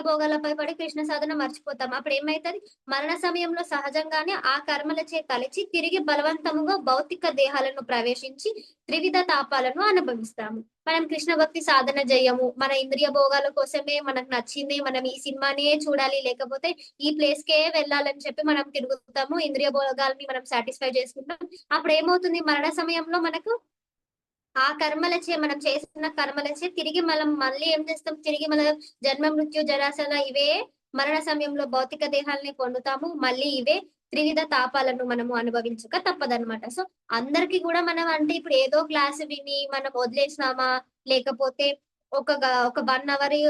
భోగాలపై పడి కృష్ణ సాధన మర్చిపోతాం. అప్పుడు ఏమైతుంది, మరణ సమయంలో సహజంగానే ఆ కర్మలచే తలచి తిరిగి బలవంతముగా భౌతిక దేహాలను ప్రవేశించి త్రివిధ తాపాలను అనుభవిస్తాము. మనం కృష్ణ భక్తి సాధన చేయము, మన ఇంద్రియ భోగాల కోసమే, మనకు నచ్చింది మనం ఈ సినిమానే చూడాలి, లేకపోతే ఈ ప్లేస్ కే వెళ్ళాలని చెప్పి మనం తిరుగుతాము, ఇంద్రియ భోగాల్ని మనం సాటిస్ఫై చేసుకుంటాం. అప్పుడు ఏమవుతుంది, మరణ సమయంలో మనకు ఆ మనం చేసిన కర్మలచే తిరిగి మళ్ళీ ఏం చేస్తాం, తిరిగి మన జన్మ మృత్యు జరాశల ఇవే మరణ సమయంలో భౌతిక దేహాలని పొందుతాము. మళ్ళీ ఇవే త్రివిధ తాపాలను మనము అనుభవించక తప్పదన్నమాట. సో అందరికి కూడా మనం అంటే ఇప్పుడు ఏదో క్లాస్ విని మనం వదిలేసినామా, లేకపోతే ఒక 1 అవర్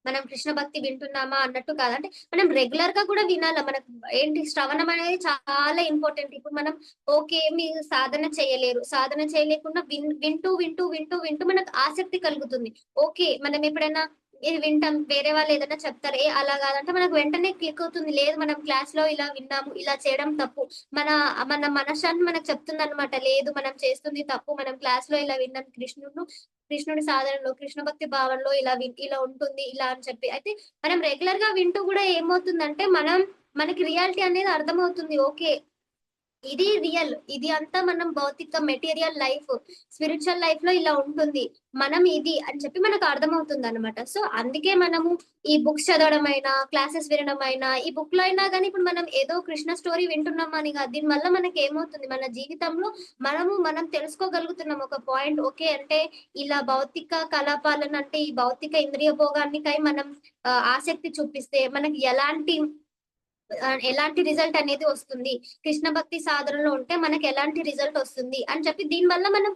మనం కృష్ణ భక్తి వింటున్నామా అన్నట్టు కాదంటే, మనం రెగ్యులర్ గా కూడా వినాలి. మనకు ఏంటి, శ్రవణం అనేది చాలా ఇంపార్టెంట్. ఇప్పుడు మనం ఓకే మీరు సాధన చేయలేకుండా వింటూ వింటూ వింటూ వింటూ మనకు ఆసక్తి కలుగుతుంది. ఓకే మనం ఎప్పుడైనా ఇది వింటాం, వేరే వాళ్ళు ఏదైనా చెప్తారు, అలా కాదంటే మనకు వెంటనే క్లిక్ అవుతుంది, లేదు మనం క్లాస్ లో ఇలా విన్నాము, ఇలా చేయడం తప్పు, మన మన మనశ్శాంతి మనకు చెప్తుంది అనమాట, లేదు మనం చేస్తుంది తప్పు, మనం క్లాస్ లో ఇలా విన్నాం, కృష్ణుడి సాధనలో కృష్ణ భక్తి భావనలో ఇలా ఉంటుంది ఇలా అని చెప్పి. అయితే మనం రెగ్యులర్ గా వింటూ కూడా ఏమవుతుందంటే మనకి రియాలిటీ అనేది అర్థమవుతుంది. ఓకే ఇది రియల్, ఇది అంతా మనం భౌతిక మెటీరియల్ లైఫ్, స్పిరిచువల్ లైఫ్ లో ఇలా ఉంటుంది, మనం ఇది అని చెప్పి మనకు అర్థమవుతుంది అనమాట. సో అందుకే మనము ఈ బుక్స్ చదవడం అయినా, క్లాసెస్ వినడం అయినా, ఈ బుక్ లో అయినా కానీ ఇప్పుడు మనం ఏదో కృష్ణ స్టోరీ వింటున్నాం అని కాదు, దీని వల్ల మనకి ఏమవుతుంది, మన జీవితంలో మనం తెలుసుకోగలుగుతున్నాం ఒక పాయింట్. ఓకే అంటే ఇలా భౌతిక కలాపాలను, అంటే ఈ భౌతిక ఇంద్రియ భోగానికై మనం ఆసక్తి చూపిస్తే మనకి ఎలాంటి రిజల్ట్ అనేది వస్తుంది, కృష్ణ భక్తి సాధనలో ఉంటే మనకి ఎలాంటి రిజల్ట్ వస్తుంది అని చెప్పి దీని వల్ల మనం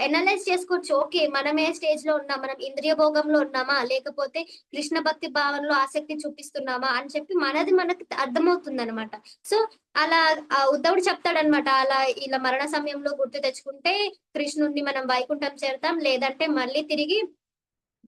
ఎనలైజ్ చేసుకోవచ్చు. ఓకే మనం ఏ స్టేజ్ లో ఉన్నాం, మనం ఇంద్రియ భోగంలో ఉన్నామా, లేకపోతే కృష్ణ భక్తి భావనలో ఆసక్తి చూపిస్తున్నామా అని చెప్పి మనకి అర్థమవుతుంది అనమాట. సో అలా ఉద్ధవుడు చెప్తాడనమాట, అలా ఇలా మరణ సమయంలో గుర్తు తెచ్చుకుంటే కృష్ణుడిని మనం వైకుంఠం చేరుతాం, లేదంటే మళ్ళీ తిరిగి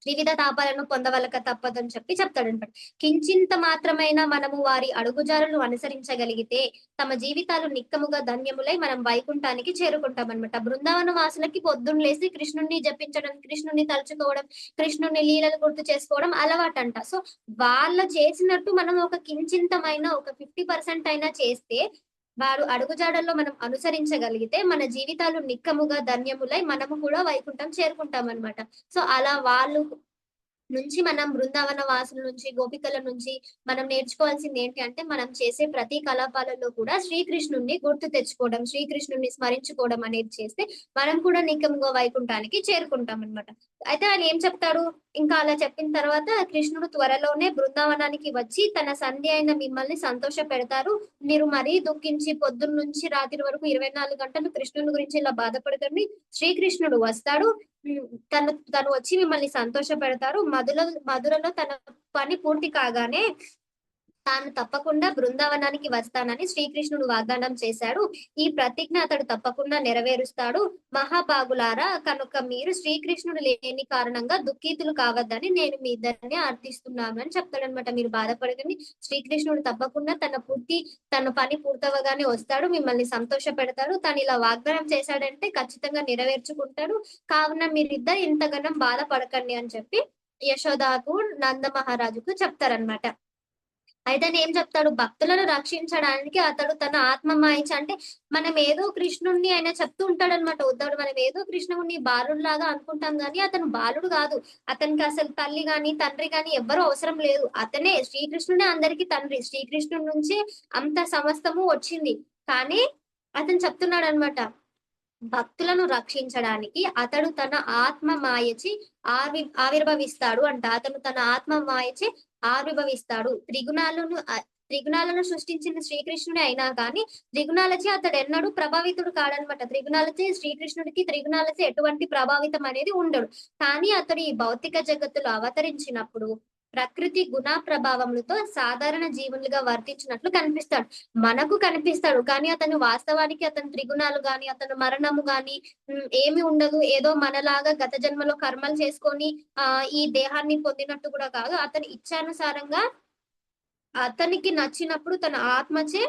త్రివిధ తాపాలను పొందవలక తప్పదని చెప్పి చెప్తాడనమాట. కించింత మాత్రమైన మనము వారి అడుగుజాడలు అనుసరించగలిగితే తమ జీవితాలు నిక్కముగా ధన్యములై మనం వైకుంఠానికి చేరుకుంటాం అనమాట. బృందావన వాసులకి పొద్దున్న లేసి కృష్ణుడిని జపించడం, కృష్ణుడిని తలుచుకోవడం, కృష్ణుడిని లీలలు గుర్తు చేసుకోవడం అలవాటంట. సో వాళ్ళు చేసినట్టు మనం ఒక కించింతమైన ఒక 50% అయినా చేస్తే, వారు అడుగుజాడల్లో మనం అనుసరించగలిగితే మన జీవితాలు నిక్కముగా ధన్యములై మనము కూడా వైకుంఠం చేరుకుంటాం అనమాట. సో అలా వాళ్ళు నుంచి మనం బృందావన వాసుల నుంచి గోపికల నుంచి మనం నేర్చుకోవాల్సింది ఏంటి అంటే మనం చేసే ప్రతి కలాపాలలో కూడా శ్రీకృష్ణుడిని గుర్తు తెచ్చుకోవడం, శ్రీకృష్ణుడిని స్మరించుకోవడం అనేది చేస్తే మనం కూడా నికముగా వైకుంఠానికి చేరుకుంటాం అన్నమాట. అయితే ఆయన ఏం చెప్తాడు, ఇంకా అలా చెప్పిన తర్వాత కృష్ణుడు త్వరలోనే బృందావనానికి వచ్చి తన సంధి అయిన మిమ్మల్ని సంతోష పెడతారు. మీరు మరీ దుఃఖించి పొద్దున్న నుంచి రాత్రి వరకు 24 గంటలు కృష్ణుని గురించి ఇలా బాధపడకండి. శ్రీకృష్ణుడు వస్తాడు, తను వచ్చి మిమ్మల్ని సంతోష పెడతారు. మధురలో తన పని పూర్తి కాగానే తాను తప్పకుండా బృందావనానికి వస్తానని శ్రీకృష్ణుడు వాగ్దానం చేశాడు. ఈ ప్రతిజ్ఞ అతడు తప్పకుండా నెరవేరుస్తాడు. మహాభాగులారా, కనుక మీరు శ్రీకృష్ణుడు లేని కారణంగా దుఃఖితులు కావద్దని నేను మీ ఇద్దరిని అర్థిస్తున్నాను అని చెప్తాడనమాట. మీరు బాధపడకండి, శ్రీకృష్ణుడు తప్పకుండా తన పని పూర్తవగానే వస్తాడు, మిమ్మల్ని సంతోష పెడతాడు. తను ఇలా వాగ్దానం చేశాడంటే ఖచ్చితంగా నెరవేర్చుకుంటాడు. కావున మీరిద్దరు ఇంతగానం బాధపడకండి అని చెప్పి యశోదాకు నంద మహారాజుకు చెప్తారనమాట. అయితే ఏం చెప్తాడు, భక్తులను రక్షించడానికి అతడు తన ఆత్మ మాయించి, అంటే మనం ఏదో కృష్ణుణ్ణి ఆయన చెప్తూ ఉంటాడు అనమాట ఉద్ధవుడు. మనం ఏదో కృష్ణుడిని బాలుడిలాగా అనుకుంటాం కానీ అతను బాలుడు కాదు. అతనికి అసలు తల్లి గాని తండ్రి గాని ఎవ్వరూ అవసరం లేదు. అతనే శ్రీకృష్ణుడే అందరికీ తండ్రి. శ్రీకృష్ణుడి నుంచి అంత సమస్తము వచ్చింది. కానీ అతను చెప్తున్నాడు అనమాట, భక్తులను రక్షించడానికి అతడు తన ఆత్మ మాయచి ఆవిర్భవిస్తాడు అంట. అతను తన ఆత్మ మాయచి ఆవిర్భవిస్తాడు. త్రిగుణాలను సృష్టించిన శ్రీకృష్ణుడే అయినా కానీ త్రిగుణాలచే అతడు ఎన్నడూ ప్రభావితుడు కాడనమాట. త్రిగుణాలచే శ్రీకృష్ణుడికి ఎటువంటి ప్రభావితం అనేది ఉండడు. కానీ అతడు ఈ భౌతిక జగత్తులో అవతరించినప్పుడు ప్రకృతి గుణ ప్రభావములతో సాధారణ జీవులుగా వర్తించినట్లు కనిపిస్తాడు. మనకు కనిపిస్తాడు కానీ అతను వాస్తవానికి అతను త్రిగుణాలు గాని అతను మరణము గాని ఏమి ఉండదు. ఏదో మనలాగా గత జన్మలో కర్మలు చేసుకొని ఈ దేహాన్ని పొందినట్టు కూడా కాదు. అతని ఇచ్ఛానుసారంగా అతనికి నచ్చినప్పుడు తన ఆత్మచే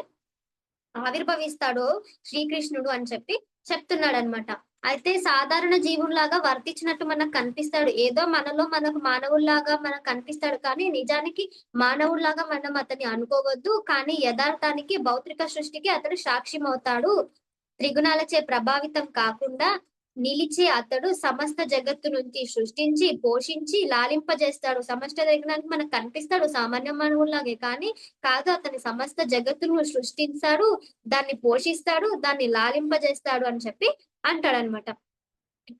ఆవిర్భవిస్తాడు శ్రీకృష్ణుడు అని చెప్పి చెప్తున్నాడు అనమాట. అయితే సాధారణ జీవుల్లాగా వర్తించినట్టు మనకు కనిపిస్తాడు. ఏదో మనకు మానవుల్లాగా మనకు కనిపిస్తాడు కానీ నిజానికి మానవుల్లాగా మనం అతన్ని అనుకోవద్దు. కానీ యథార్థానికి భౌతిక సృష్టికి అతడు సాక్ష్యం అవుతాడు. త్రిగుణాలచే ప్రభావితం కాకుండా నిలిచే అతడు సమస్త జగత్తు నుంచి సృష్టించి పోషించి లాలింపజేస్తాడు. సమస్త జగత్తునికి మనకు కనిపిస్తాడు సామాన్య మానవుల్లాగే కానీ కాదు. అతని సమస్త జగత్తును సృష్టిస్తాడు, దాన్ని పోషిస్తాడు, దాన్ని లాలింపజేస్తాడు అని చెప్పి అంటాడనమాట.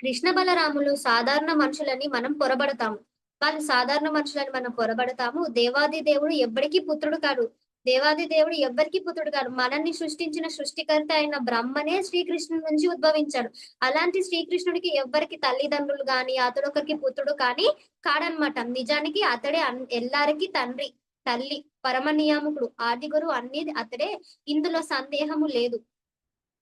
కృష్ణ బలరాములు సాధారణ మనుషులని మనం పొరబడతాము. వాళ్ళు సాధారణ మనుషులని మనం పొరబడతాము. దేవాది దేవుడు ఎవ్వరికీ పుత్రుడు కాడు. దేవాది దేవుడు ఎవ్వరికి పుత్రుడు కాదు. మనల్ని సృష్టించిన సృష్టికర్త అయిన బ్రహ్మనే శ్రీకృష్ణుడి నుంచి ఉద్భవించాడు. అలాంటి శ్రీకృష్ణుడికి ఎవ్వరికి తల్లిదండ్రులు గాని అతడొకరికి పుత్రుడు కానీ కాడనమాట. నిజానికి అతడే ఎల్లారికి తండ్రి, తల్లి, పరమ నియామకుడు, ఆది గురువు అన్ని అతడే. ఇందులో సందేహము లేదు.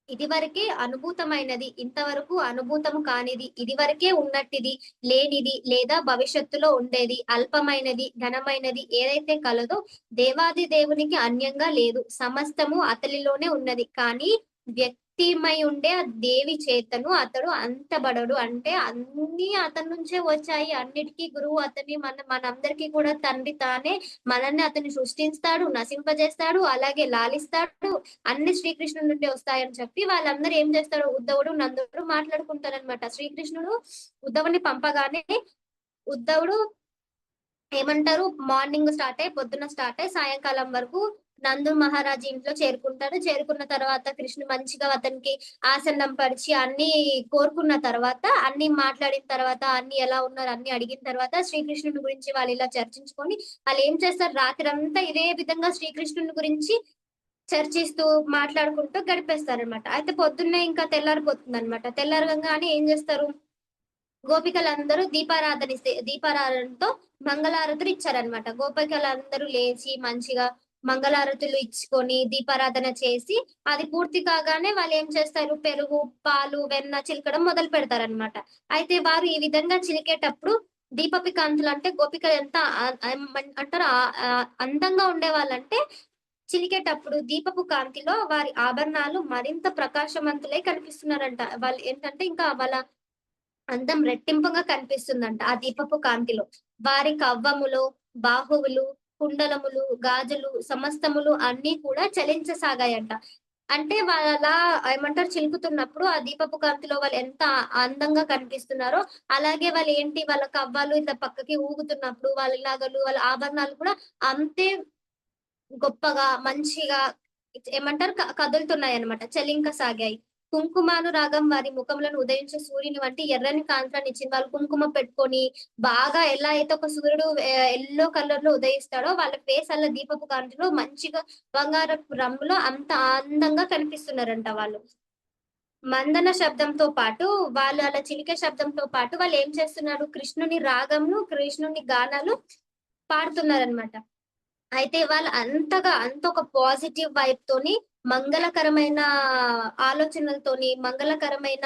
ఇదివరకే అనుభూతమైనది ఇంతవరకు అనుభూతము కానిది, ఇదివరకే ఉన్నట్టిది లేనిది లేదా భవిష్యత్తులో ఉండేది, అల్పమైనది ఘనమైనది ఏదైతే కలదో దేవాది దేవునికి అన్యంగా లేదు. సమస్తము అతనిలోనే ఉన్నది. కానీ వ్యక్తిమై ఉండే దేవి చేతను అతడు అంతబడడు. అంటే అన్ని అతని నుంచే వచ్చాయి. అన్నిటికీ గురువు అతని. మనందరికీ కూడా తండ్రి తానే. మనల్ని అతన్ని సృష్టిస్తాడు, నశింపజేస్తాడు, అలాగే లాలిస్తాడు. అన్ని శ్రీకృష్ణుడి నుండి వస్తాయని చెప్పి వాళ్ళందరూ ఏం చేస్తాడు, ఉద్ధవుడు నందుడు మాట్లాడుకుంటారనమాట. శ్రీకృష్ణుడు ఉద్ధవుని పంపగానే ఉద్ధవుడు ఏమంటారు, మార్నింగ్ స్టార్ట్ అయ్యి పొద్దున స్టార్ట్ అయ్యి సాయంకాలం వరకు నందు మహారాజు ఇంట్లో చేరుకుంటాడు. చేరుకున్న తర్వాత కృష్ణుడు మంచిగా అతనికి ఆసనం పరిచి అన్ని కోరుకున్న తర్వాత అన్ని మాట్లాడిన తర్వాత అన్ని ఎలా ఉన్నారు అన్ని అడిగిన తర్వాత శ్రీకృష్ణుడి గురించి వాళ్ళు ఇలా చర్చించుకొని వాళ్ళు ఏం చేస్తారు, రాత్రి అంతా ఇదే విధంగా శ్రీకృష్ణుడి గురించి చర్చిస్తూ మాట్లాడుకుంటూ గడిపేస్తారనమాట. అయితే పొద్దున్నే ఇంకా తెల్లారిపోతుంది అనమాట. తెల్లారగానే ఏం చేస్తారు, గోపికలందరూ దీపారాధనతో మంగళారతులు ఇచ్చారనమాట. గోపికలందరూ లేచి మంచిగా మంగళారతులు ఇచ్చుకొని దీపారాధన చేసి అది పూర్తి కాగానే వాళ్ళు ఏం చేస్తారు, పెరుగు, పాలు, వెన్న చిలకడం మొదలు పెడతారనమాట. అయితే వారు ఈ విధంగా చిలికేటప్పుడు దీపపు కాంతులు, అంటే గోపికలు ఎంత అంటారు అందంగా ఉండేవాళ్ళంటే చిలికేటప్పుడు దీపపు కాంతిలో వారి ఆభరణాలు మరింత ప్రకాశవంతులై కనిపిస్తున్నారంట. వాళ్ళు ఏంటంటే ఇంకా వాళ్ళ అందం రెట్టింపుగా కనిపిస్తుందంట ఆ దీపపు కాంతిలో. వారి కవ్వములు, బాహువులు, కుండలములు, గాజులు సమస్తములు అన్ని కూడా చలించసాగాయంట. అంటే వాళ్ళ అలా ఏమంటారు చిలుకుతున్నప్పుడు ఆ దీపపు కాంతిలో వాళ్ళు ఎంత అందంగా కనిపిస్తున్నారో, అలాగే వాళ్ళు ఏంటి వాళ్ళ కవ్వాలు ఇట్లా పక్కకి ఊగుతున్నప్పుడు వాళ్ళ నగలు వాళ్ళ ఆభరణాలు కూడా అంతే గొప్పగా మంచిగా ఏమంటారు కదులుతున్నాయన్నమాట, చలించసాగాయి. కుంకుమానురాగం వారి ముఖములను ఉదయించే సూర్యుని వంటి ఎర్రని కాంతులనిచ్చింది. వాళ్ళు కుంకుమ పెట్టుకొని బాగా ఎలా అయితే ఒక సూర్యుడు ఎల్లో కలర్ లో ఉదయిస్తాడో వాళ్ళ ఫేస్ అలా దీపపు కాంతిలో మంచిగా బంగారపు రంగులో అంత అందంగా కనిపిస్తున్నారంట వాళ్ళు. మందన శబ్దంతో పాటు వాళ్ళు అలా చిలికే శబ్దంతో పాటు వాళ్ళు ఏం చేస్తున్నారు, కృష్ణుని రాగంను కృష్ణుని గానాలు పాడుతున్నారనమాట. అయితే వాళ్ళు అంత ఒక పాజిటివ్ వైబ్ తోని మంగళకరమైన ఆలోచనలతోని మంగళకరమైన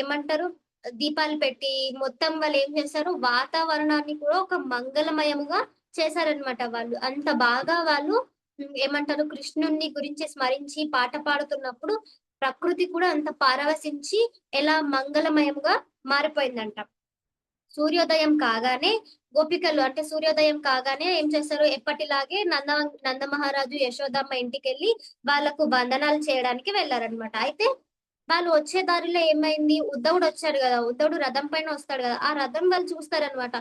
ఏమంటారు దీపాలు పెట్టి మొత్తం వాళ్ళు ఏం చేశారు, వాతావరణాన్ని కూడా ఒక మంగళమయముగా చేశారనమాట. వాళ్ళు అంత బాగా వాళ్ళు ఏమంటారు కృష్ణుని గురించి స్మరించి పాట పాడుతున్నప్పుడు ప్రకృతి కూడా అంత పారవశించి ఎలా మంగళమయముగా మారిపోయిందంట. సూర్యోదయం కాగానే గోపికలు అంటే సూర్యోదయం కాగానే ఏం చేస్తారు, ఎప్పటిలాగే నంద మహారాజు యశోదమ్మ ఇంటికి వెళ్ళి వాళ్ళకు వందనాలు చేయడానికి వెళ్ళారనమాట. అయితే వాళ్ళు వచ్చే దారిలో ఏమైంది, ఉద్ధవుడు వచ్చాడు కదా, ఉద్ధవుడు రథం పైన వస్తాడు కదా, ఆ రథం వాళ్ళు చూస్తారనమాట.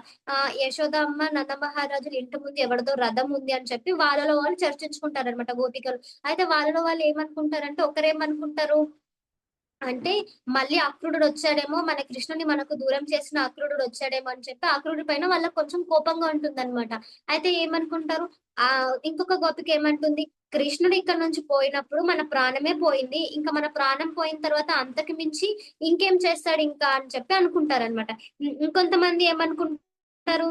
యశోదమ్మ నంద మహారాజుల ఇంటి ముందు ఎవరిదో రథం ఉంది అని చెప్పి వాళ్ళలో వాళ్ళు చర్చించుకుంటారనమాట గోపికలు. అయితే వాళ్ళలో వాళ్ళు ఏమనుకుంటారంటే ఒకరేమనుకుంటారు అంటే మళ్ళీ అక్రూరుడు వచ్చాడేమో, మన కృష్ణుని మనకు దూరం చేసిన అక్రూరుడు వచ్చాడేమో అని చెప్పి అక్రూరుడి పైన వాళ్ళకి కొంచెం కోపంగా ఉంటుందన్నమాట. అయితే ఏమనుకుంటారు, ఇంకొక గోపిక ఏమంటుంది, కృష్ణుడు ఇక్కడ నుంచి పోయినప్పుడు మన ప్రాణమే పోయింది, ఇంకా మన ప్రాణం పోయిన తర్వాత అంతకు మించి ఇంకేం చేస్తాడు ఇంకా అని చెప్పి అనుకుంటారనమాట. ఇంకొంతమంది ఏమనుకుంటారు,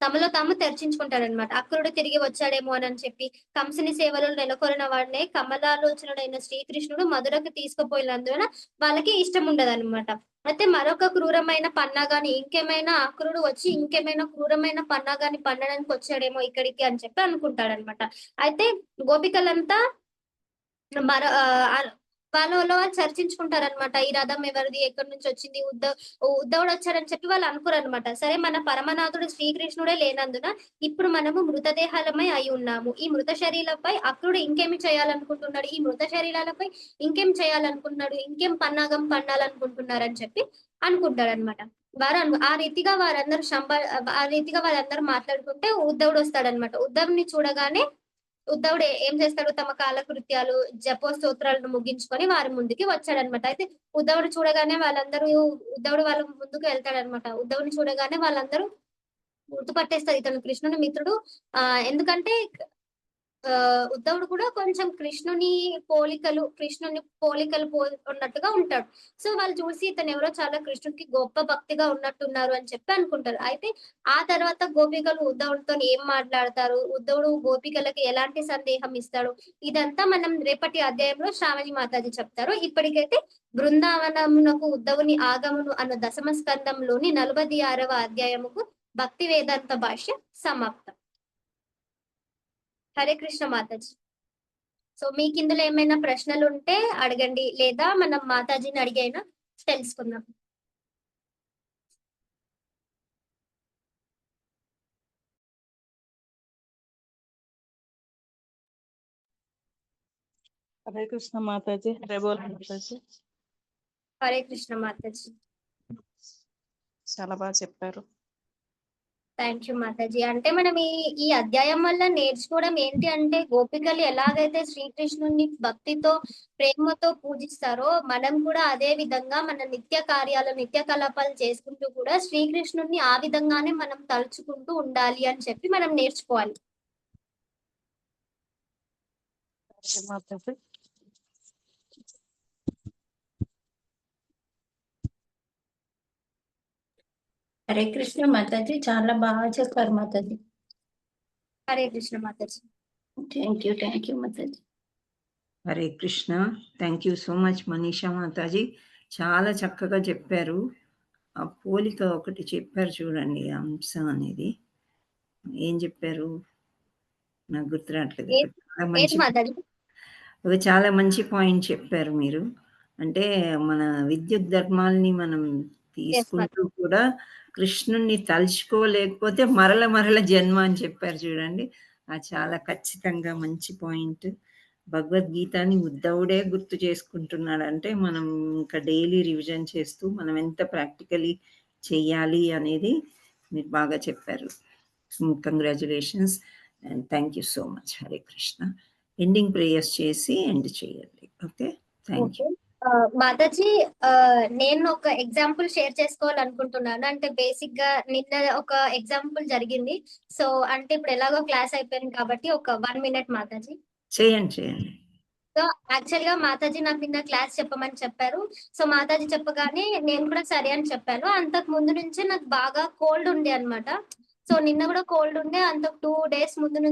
తమలో తాము చర్చించుకుంటారనమాట. అక్రూరుడు తిరిగి వచ్చాడేమో అని చెప్పి, కంసుని సేవలో నెలకొరిన వాడినే కమలాలోచనుడైన శ్రీకృష్ణుడు మధురకు తీసుకుపోయినందువలన వాళ్ళకి ఇష్టం ఉండదన్నమాట. అయితే మరొక క్రూరమైన పన్నాగాని ఇంకేమైనా అక్రూరుడు వచ్చి ఇంకేమైనా క్రూరమైన పన్నాగాని పన్నడానికి వచ్చాడేమో ఇక్కడికి అని చెప్పి అనుకుంటాడనమాట. అయితే గోపికలంతా మర వాళ్ళలో వాళ్ళు చర్చించుకుంటారనమాట. ఈ రథం ఎవరిది, ఎక్కడి నుంచి వచ్చింది, ఉద్ధవుడు వచ్చాడని చెప్పి వాళ్ళు అనుకోరనమాట. సరే మన పరమనాథుడు శ్రీకృష్ణుడే లేనందున ఇప్పుడు మనము మృతదేహాలమై అయి ఉన్నాము. ఈ మృత శరీరాలపై అక్రుడు ఇంకేమి చేయాలనుకుంటున్నాడు, ఈ మృత శరీరాలపై ఇంకేం చేయాలనుకుంటున్నాడు, ఇంకేం పన్నాగం పన్నాలనుకుంటున్నారు అని చెప్పి అనుకుంటాడనమాట. ఆ రీతిగా వాళ్ళందరూ మాట్లాడుకుంటే ఉద్ధవుడు వస్తాడనమాట. ఉద్ధవుని చూడగానే ఉద్ధవుడు ఏం చేస్తాడు, తమ కాలకృత్యాలు జపోస్తోత్రాలను ముగించుకొని వారి ముందుకి వచ్చాడనమాట. అయితే ఉద్ధవుడు చూడగానే ఉద్ధవుడు వాళ్ళ ముందుకు వెళ్తాడనమాట. ఉద్ధవుని చూడగానే వాళ్ళందరూ గుర్తుపట్టేస్తారు ఇతను కృష్ణుని మిత్రుడు. ఎందుకంటే ఉద్ధవుడు కూడా కొంచెం కృష్ణుని పోలికలు ఉన్నట్టుగా ఉంటాడు. సో వాళ్ళు చూసి ఇతను ఎవరో చాలా కృష్ణుడికి గొప్ప భక్తిగా ఉన్నట్టున్నారు అని చెప్పి అనుకుంటారు. అయితే ఆ తర్వాత గోపికలు ఉద్ధవుడితో ఏం మాట్లాడతారు, ఉద్ధవుడు గోపికలకి ఎలాంటి సందేహం ఇస్తాడు, ఇదంతా మనం రేపటి అధ్యాయంలో శ్రావణి మాతాజీ చెప్తారు. ఇప్పటికైతే బృందావనమునకు ఉద్ధవుని ఆగమును అన్న దశమ స్కందంలోని 46వ అధ్యాయముకు భక్తి వేదాంత భాష్య సమాప్తం. హరే కృష్ణ మాతాజీ. సో మీకు ఇందులో ఏమైనా ప్రశ్నలు ఉంటే అడగండి, లేదా మనం మాతాజీని అడిగైనా తెలుసుకుందాం. హరే కృష్ణ మాతాజీ. హరే బోల్ మాతాజీ. హరే కృష్ణ మాతాజీ. చాలా బాగా చెప్పారు. Thank you Mataji. అంటే మనం ఈ అధ్యాయం వల్ల నేర్చుకోవడం ఏంటి అంటే, గోపికలు ఎలాగైతే శ్రీకృష్ణుని భక్తితో ప్రేమతో పూజిస్తారో మనం కూడా అదే విధంగా మన నిత్య కలాపాలు చేసుకుంటూ కూడా శ్రీకృష్ణుని ఆ విధంగానే మనం తలుచుకుంటూ ఉండాలి అని చెప్పి మనం నేర్చుకోవాలి. హరే కృష్ణ మాతాజీ, చాలా బాగా చెప్పారు మాతాజీ. హరే కృష్ణ మాతాజీ. థ్యాంక్ యూ మాతాజీ. Hare Krishna. Thank you so much Manisha Mataji, చాలా చక్కగా చెప్పారు. ఆ పోలిక ఒకటి చెప్పారు చూడండి, అంశ అనేది ఏం చెప్పారు నాకు గుర్తు రావట్లేదు. చాలా మంచి పాయింట్ చెప్పారు మీరు. అంటే మన విద్యుత్ ధర్మాల్ని మనం తీసుకుంటూ కూడా కృష్ణుణ్ణి తలుచుకోలేకపోతే మరల జన్మ అని చెప్పారు చూడండి. అది చాలా ఖచ్చితంగా మంచి పాయింట్. భగవద్గీతని ఉద్ధవుడే గుర్తు చేసుకుంటున్నాడంటే మనం ఇంకా డైలీ రివిజన్ చేస్తూ మనం ఎంత ప్రాక్టికలీ చెయ్యాలి అనేది మీరు బాగా చెప్పారు. Congratulations and thank you so much. Hare Krishna. Ending prayers చేసి ఎండ్ చేయండి. Okay, thank you. మాతాజీ, నేను ఒక ఎగ్జాంపుల్ షేర్ చేసుకోవాలనుకుంటున్నాను. అంటే బేసిక్ గా నిన్న ఒక ఎగ్జాంపుల్ జరిగింది. సో అంటే ఇప్పుడు ఎలాగో క్లాస్ అయిపోయింది కాబట్టి ఒక 1 minute మాతాజీ. చేయండి. సో యాక్చువల్ గా మాతాజీ నాకు నిన్న క్లాస్ చెప్పమని చెప్పారు. సో మాతాజీ చెప్పగానే నేను కూడా సరే అని చెప్పాను. అంతకు ముందు నుంచే నాకు బాగా కోల్డ్ ఉండే అన్నమాట. సో నిన్న కూడా కోల్డ్ ఉండే, అంత 2 days ముందు